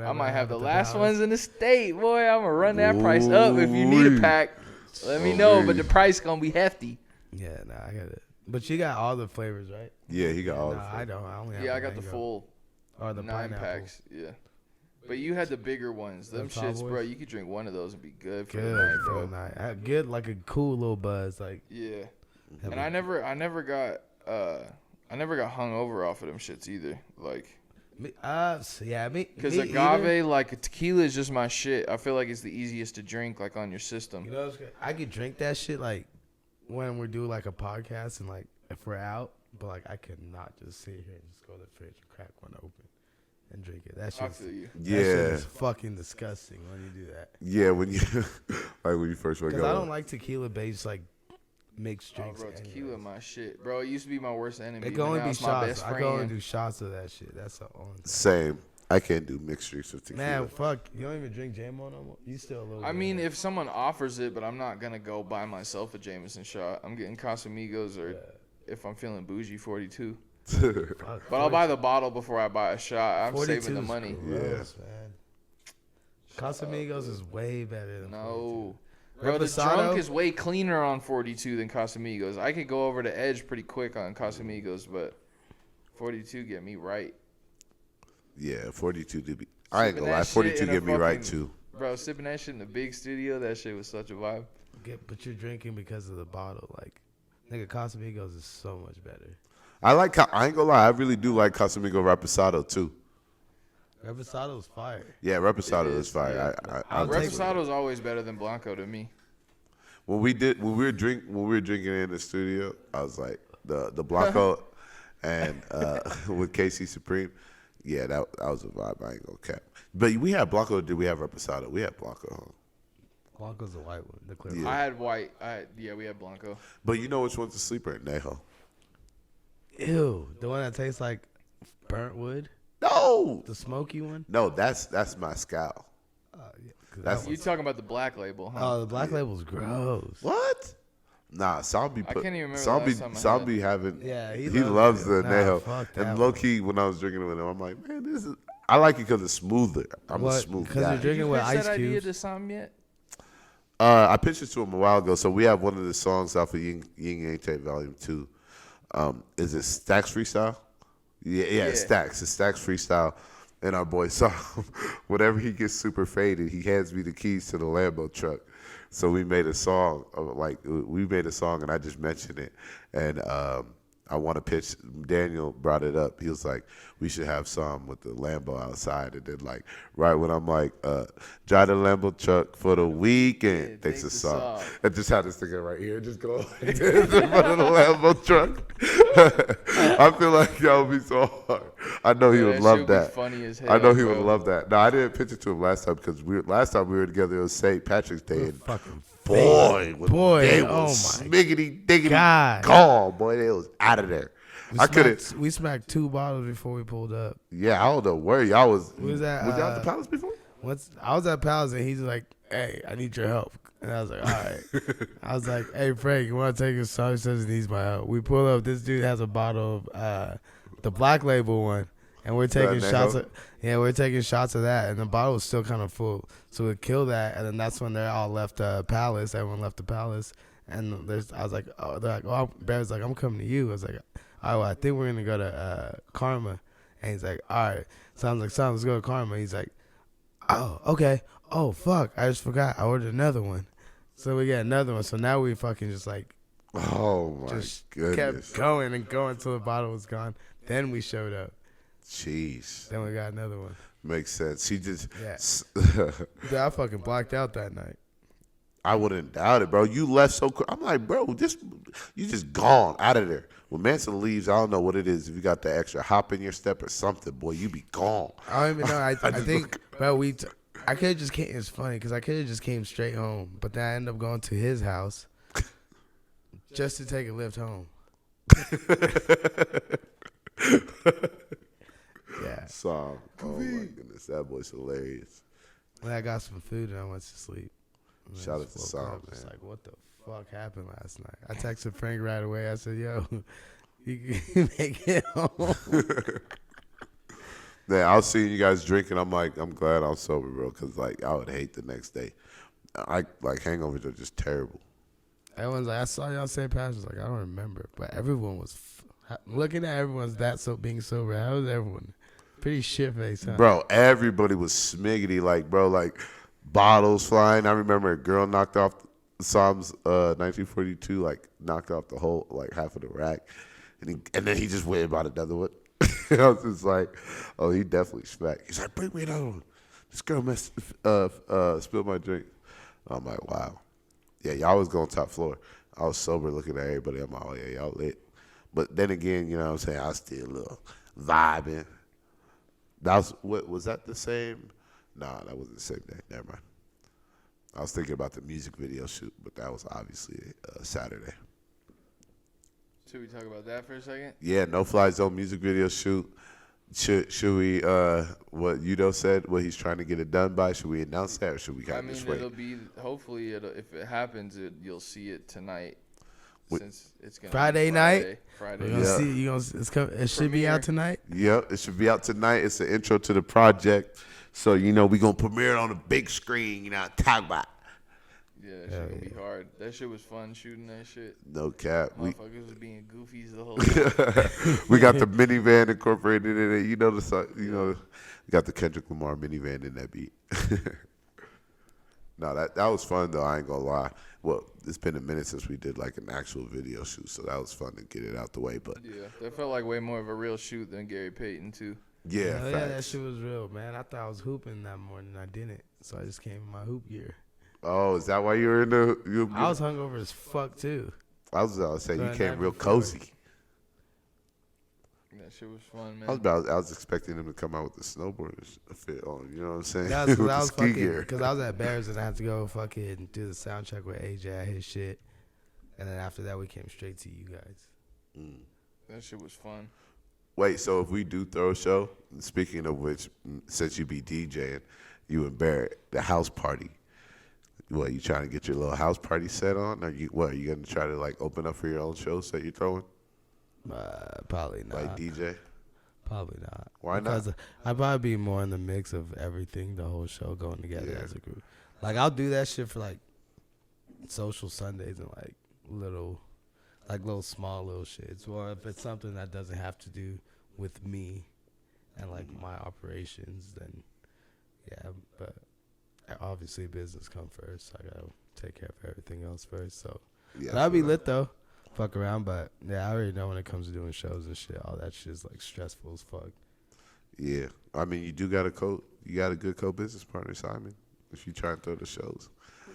I might have the last ones in the state, boy. I'm gonna run that price up. If you need a Ooh-wee. pack, let me know. But the price gonna be hefty. Yeah, no, I got it. But you got all the flavors, right? Yeah, he got all No, the I don't. I only have Yeah, I got the mango. full Or the 9 pineapple. packs. Yeah. But you had the bigger ones. Them The tall shits, bro. boys? You could drink one of those and be good for the Good night, for bro. the night. Good, like a cool little buzz. Like, Yeah. have And a- I never got hung over off of them shits either. Like, yeah, me. because me agave, either. like tequila, is just my shit. I feel like it's the easiest to drink, like on your system. You know, I could drink that shit like when we do like a podcast and like if we're out, but like I could not just sit here and just go to the fridge and crack one open and drink it. That I shit's, feel you. that shit Yeah, is fucking disgusting when you do that. yeah. When you like when you first wake Because I up. don't like tequila based like mixed Oh, drinks. bro, tequila anyways. my shit. Bro, it used to be my worst enemy. It can but only now be it's my shots. best I can only friend. do shots of that shit. That's the only thing. Same. I can't do mixed drinks with tequila. Man, fuck. You don't even drink JMO no more? You still a little I bit mean, of if someone offers it, but I'm not gonna go buy myself a Jameson shot. I'm getting Casamigos, or if I'm feeling bougie, 42. that. Fuck, But I'll buy the bottle before I buy a shot. I'm 42 saving the is money. Gross, man. Casamigos is way better than No. Bro, the Reposado? drunk is way cleaner on 42 than Casamigos. I could go over the edge pretty quick on Casamigos, but 42 get me right. Yeah, 42 to be. I ain't Sipping gonna lie, that shit 42 in a get me right fucking- too. Bro, sipping that shit in the big studio, that shit was such a vibe. 42. But you're drinking because of the bottle. Like, nigga, Casamigos is so much better. I like. I ain't gonna lie, I really do like Casamigo Reposado too. Reposado's fire. Yeah, Reposado It is is, fire. yeah. I'll take it. Reposado's always better than Blanco to me. When we were drinking in the studio, I was like the Blanco and with KC Supreme. Yeah, that was a vibe. I ain't gonna cap. But we had Blanco. Did we have Reposado? We had Blanco. Huh? Blanco's the white one. The clear Yeah. one. I had white. Yeah, we had Blanco. But you know which one's the sleeper? Neho. Ew. The one that tastes like burnt wood? No, The smoky one? no, that's Moscow. Yeah, 'cause That's- that You one's- talking about the black label, huh? Oh, the black label's gross. What? Nah, Zombie. I can't even remember the Zombie. last time I had Zombie having. Yeah, he he loves loves the it. Nah, Neho. fuck that And low one. key, when I was drinking it with him, I'm like, man, this is. I like it because it's smoother. I'm a What? smooth 'Cause guy. you're drinking with pitch ice that idea cubes. to Sam yet? I pitched it to him a while ago. So we have one of the songs off of Yin Yang Tape Volume 2. Is it Stacks Freestyle? Yeah, Yeah. Stacks. It's Stacks Freestyle. And our boy Sam, whenever he gets super faded, he hands me the keys to the Lambo truck. So we made a song, and I just mentioned it. And I want to pitch. Daniel brought it up. He was like, we should have some with the Lambo outside. And then, like, right when I'm like, drive the Lambo truck for the weekend, Yeah, thanks a thanks a song. song. I just had this thing right here. Just go in front of the Lambo truck. I feel like y'all would be so hard. I know he Yeah, would that love shit would be that. funny as I know hell, he would bro. love that. No, I didn't pitch it to him last time because last time we were together, it was St. Patrick's Day. And Fucking boy, Boy, they oh was my smiggity diggity God. gone. Boy, they was out of there. I couldn't. We smacked 2 bottles before we pulled up. Yeah, I don't know where y'all was. Was that, Was y'all at the Palace before? I was at Palace and he's like, "Hey, I need your help." And I was like, "All right." I was like, "Hey, Frank, you want to take a song?" He says he needs my help. We pull up. This dude has a bottle of the Black Label one, and we're taking Neho? shots. We're taking shots of that, and the bottle was still kind of full. So we killed that, and then that's when they all left Palace. Everyone left the Palace, and I was like, "Oh," they're like, "Oh," Barry's like, "I'm coming to you." I was like, "All right, well, I think we're gonna go to Karma," and he's like, "All right." Sounds like, let's go to Karma. He's like, "Oh, okay. Oh, fuck. I just forgot. I ordered another one." So we got another one. So now we fucking just like Oh my just goodness. kept going and going until the bottle was gone. Then we showed up. Jeez, Then we got another one. makes sense. He just. Yeah. Dude, I fucking blacked out that night. I wouldn't doubt it, bro. You left so quick. I'm like, bro, you just gone out of there. When Manson leaves, I don't know what it is. If you got the extra hop in your step or something, boy, you be gone. I don't even know. I just think, bro, I could have just came. It's funny because I could have just came straight home, but then I ended up going to his house just to take a lift home. Yeah. So, oh my goodness, that boy's hilarious. Then I got some food and I went to sleep. And I Shout out just to woke Sam, up, It's man. like, what the fuck happened last night? I texted Frank right away. I said, "Yo, you can make it home." Man, I was seeing you guys drinking. I'm like, I'm glad I'm sober, bro, because like I would hate the next day. Hangovers are just terrible. Everyone's like, "I saw you on St. Patrick's." Like, I don't remember, but everyone was looking at everyone's being sober. How was everyone? Pretty shit faced, huh? Bro, everybody was smiggity, like bottles flying. I remember a girl knocked off Psalms 1942, like knocked off the whole, like half of the rack. And then he just went and bought another one. I was just like, oh, he definitely smacked. He's like, bring me another one. This girl spilled my drink. I'm like, wow. Yeah, y'all was going top floor. I was sober looking at everybody. I'm like, oh, yeah, y'all lit. But then again, you know what I'm saying? I was still a little vibing. That was what was that the same? Nah, that wasn't the same day. Never mind. I was thinking about the music video shoot, but that was obviously Saturday. Should we talk about that for a second? Yeah, No Fly Zone music video shoot. Should we what Udo said, what he's trying to get it done by? Should we announce that, or should we I kind of mean, just wait? it'll be hopefully if it happens, you'll see it tonight. Since it's gonna Friday be night? Friday. We're gonna Yeah. see. It should be out tonight. Yep, it should be out tonight. It's the intro to the project, so we're gonna premiere it on the big screen. Talk about. Yeah, that shit gonna be hard. That shit was fun shooting that shit. No cap. Motherfuckers was being goofies the whole time. We got the minivan incorporated in it. The song, we got the Kendrick Lamar minivan in that beat. No, that was fun though. I ain't gonna lie. Well, it's been a minute since we did like an actual video shoot, so that was fun to get it out the way. But Yeah, that felt like way more of a real shoot than Gary Payton too. yeah, Hell yeah, that facts. shit was real, man. I thought I was hooping that morning. I didn't, so I just came in my hoop gear. Oh, is that why you were in the? I was hungover as fuck too. I was saying So you the came night real before. cozy. That shit was fun, man. I was expecting him to come out with the snowboard fit on. You know what I'm saying? That's With because the I was ski fucking gear. because I was at Bears and I had to go fucking do the sound check with AJ at his shit, and then after that we came straight to you guys. That shit was fun. Wait, so if we do throw a show, speaking of which, since you be DJing, you and Barrett, the house party. What, you trying to get your little house party set on? Or are you going to try to like open up for your own shows that you're throwing? Probably not. Like DJ? Probably not. Why not? Because I'd probably be more in the mix of everything, the whole show going together Yeah. as a group. Like I'll do that shit for like social Sundays and like little small little shits. Or if it's something that doesn't have to do with me and like my operations, then yeah. But obviously business come first. I gotta take care of everything else first. So Yeah, that'd be lit though. Fuck around, but yeah, I already know when it comes to doing shows and shit, all that shit is like stressful as fuck. Yeah. I mean, you do got a good co-business partner, Simon, if you try and throw the shows.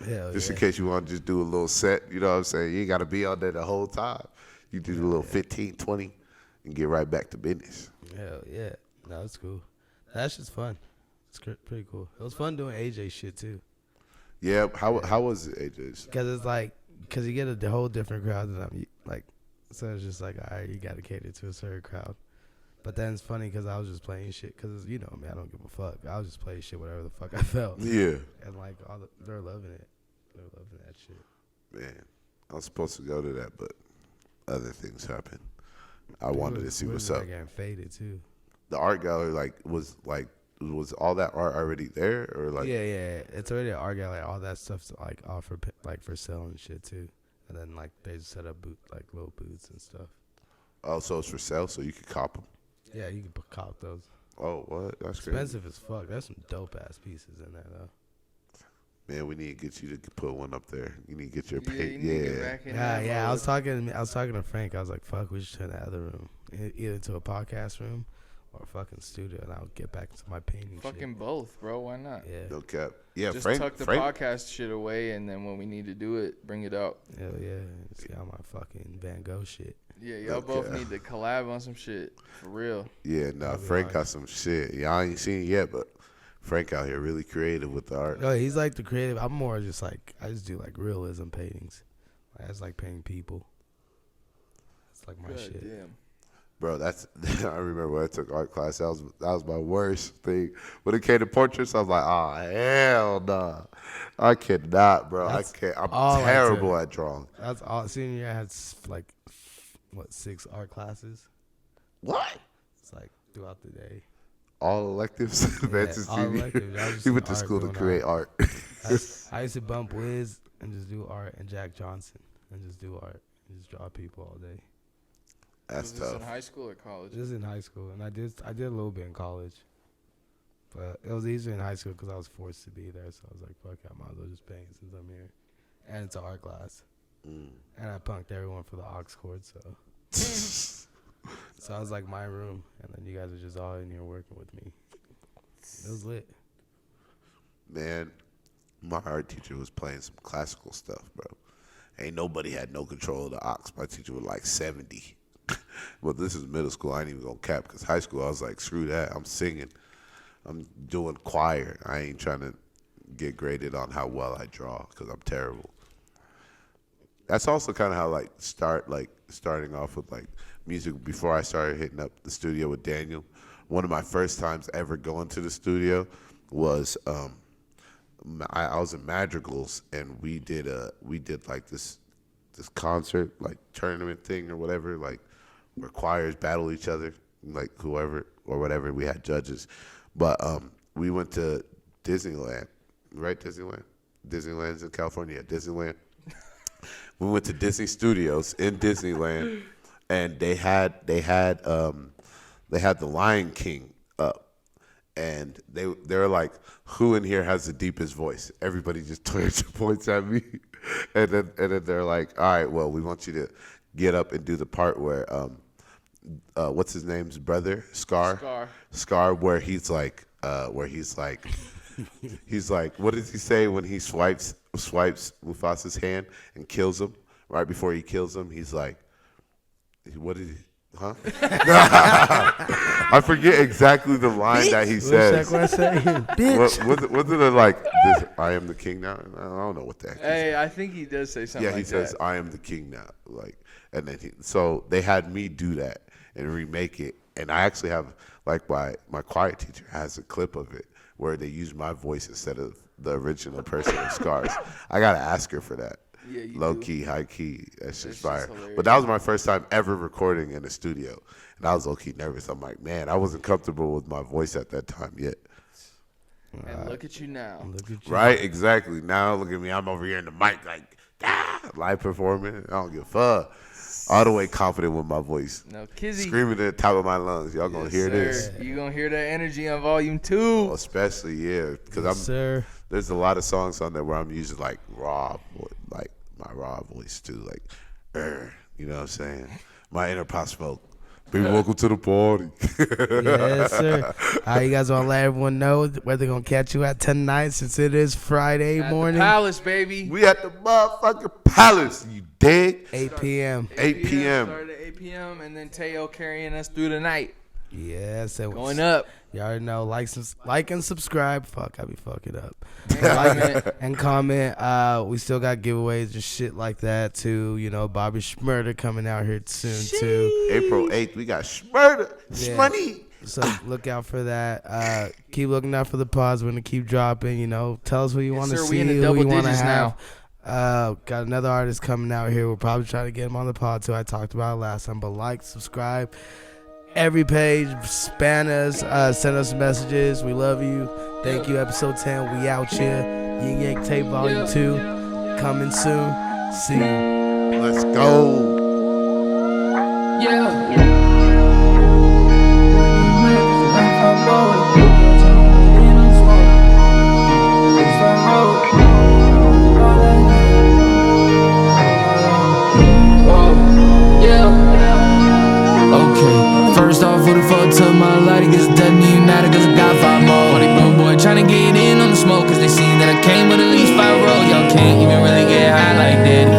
Hell Just yeah. in case you want to just do a little set, you know what I'm saying? You ain't got to be on there the whole time. You do a little 15, 20, and get right back to business. Hell yeah. No, it's cool. That shit's fun. It's pretty cool. It was fun doing AJ shit too. Yeah, how was it, AJ's? Cause it's like, cause you get a whole different crowd than I'm like. So it's just like, all right, you gotta cater to a certain crowd. But then it's funny cause I was just playing shit. Cause you know me, I don't give a fuck. I was just playing shit whatever the fuck I felt. Yeah. And like they're loving it. They're loving that shit. Man, I was supposed to go to that, but other things happened. I wanted to see what's up. Getting faded too. The art gallery was all that art already there, or like? Yeah. It's already an art gallery. All that stuff's like offer like for sale and shit too. And then like they just set up little booths and stuff. Oh, so it's for sale, so you can cop them. Yeah, you can cop those. Oh, what? That's crazy. Expensive as fuck. There's some dope ass pieces in there though. Man, we need to get you to put one up there. You need to get your Yeah, you paint. need to get Yeah. back in Yeah, that yeah. I mode. was talking to Frank. I was like, "Fuck, we should turn the other room either to a podcast room or a fucking studio, and I'll get back to my painting Fucking both, bro. Why not? shit." No cap. Yeah, Just Frank. tuck the Frank. podcast shit away, and then when we need to do it, bring it out. Yeah, hell yeah. See all my fucking Van Gogh shit. Yeah, y'all both Okay. need to collab on some shit for real. Yeah, nah. That'd be Frank hard. got some shit. Y'all ain't seen it yet, but Frank out here really creative with the art. Oh, he's like the creative. I'm more just like I just do like realism paintings. I just like painting people. It's like my God shit. damn. Bro, that's I remember when I took art class. That was my worst thing. When it came to portraits, I was like, oh hell nah. I cannot, bro. That's I can't. I'm all I terrible took. at drawing. That's all. Senior year I had like 6 art classes. What? It's like throughout the day. All electives. Vance's all TV. electives. I was just He in went to art, school to doing create art. I used to bump Wiz and just do art, and Jack Johnson and just do art and just draw people all day. That's Was this tough. in high school or college? Just in high school, and I did a little bit in college, but it was easier in high school because I was forced to be there. So I was like, "Fuck, I might as well just paint since I'm here." And it's an art class, and I punked everyone for the aux cord. So I was like, my room, and then you guys are just all in here working with me. It was lit. Man, my art teacher was playing some classical stuff, bro. Ain't nobody had no control of the aux. My teacher was like 70. Well, this is middle school. I ain't even gonna cap because high school I was like, screw that. I'm singing. I'm doing choir. I ain't trying to get graded on how well I draw because I'm terrible. That's also kind of how starting off with like music. Before I started hitting up the studio with Daniel, one of my first times ever going to the studio was I was in Madrigals, and we did like this concert like tournament thing or whatever, like where choirs battle each other, like whoever or whatever. We had judges, but we went to Disneyland, right? Disneyland's in California. Disneyland. We went to Disney Studios in Disneyland, and they had the Lion King up, and they were like, "Who in here has the deepest voice?" Everybody just turns and points at me, and then they're like, "All right, well, we want you to get up and do the part where what's his name's brother, Scar, where he's like, he's like, what does he say when he swipes Mufasa's hand and kills him? Right before he kills him, he's like, what did he? Huh? I forget exactly the line that he says. Bitch. Was it like, I am the king now? I don't know what the heck. Hey, I think he does say something. Yeah, he says, I am the king now. Like, and then so they had me do that and remake it. And I actually have, like, my choir teacher has a clip of it where they use my voice instead of the original person of Scars. I gotta ask her for that. Yeah, low key, high key, that's just fire. But that was my first time ever recording in a studio, and I was low key nervous. I'm like, man, I wasn't comfortable with my voice at that time yet. And look at you now. Right, exactly. Now look at me. I'm over here in the mic like, live performing. I don't give a fuck. All the way confident with my voice. No, Kizzy. Screaming at the top of my lungs. Y'all gonna hear this. You gonna hear that energy on volume 2. Especially, yeah. Because there's a lot of songs on there where I'm using like raw, like my raw voice too. Like, you know what I'm saying? My inner pop smoke. Be welcome to the party. Yes, sir. You guys want to let everyone know where they're going to catch you at tonight, since it is Friday morning? At the Palace, baby. We at the motherfucking Palace, you dig? 8 p.m. 8 p.m. Started at 8 p.m. and then Teo carrying us through the night. Yes. Going up. You already know. Like and subscribe. Fuck, I be fucking up. Like and comment. We still got giveaways and shit like that too. You know, Bobby Schmurder coming out here soon too. April 8th, we got Schmurder. Shmoney. So look out for that. Keep looking out for the pods. We're gonna keep dropping. You know, tell us who you want to see. We in the who double you want to digits have. now. Got another artist coming out here. We'll probably try to get him on the pod too. I talked about it last time. But like, subscribe. Every page, spam us, send us messages. We love you. Thank you. Episode 10. We out here. Yin Yang Tape Volume 2. Coming soon. See you. Let's go. First off, who the fuck took my light? I guess it doesn't even matter, cause I got 5 more. Party bro boy tryna get in on the smoke, cause they seen that I came with at least 5 rolls. Y'all can't even really get high like that.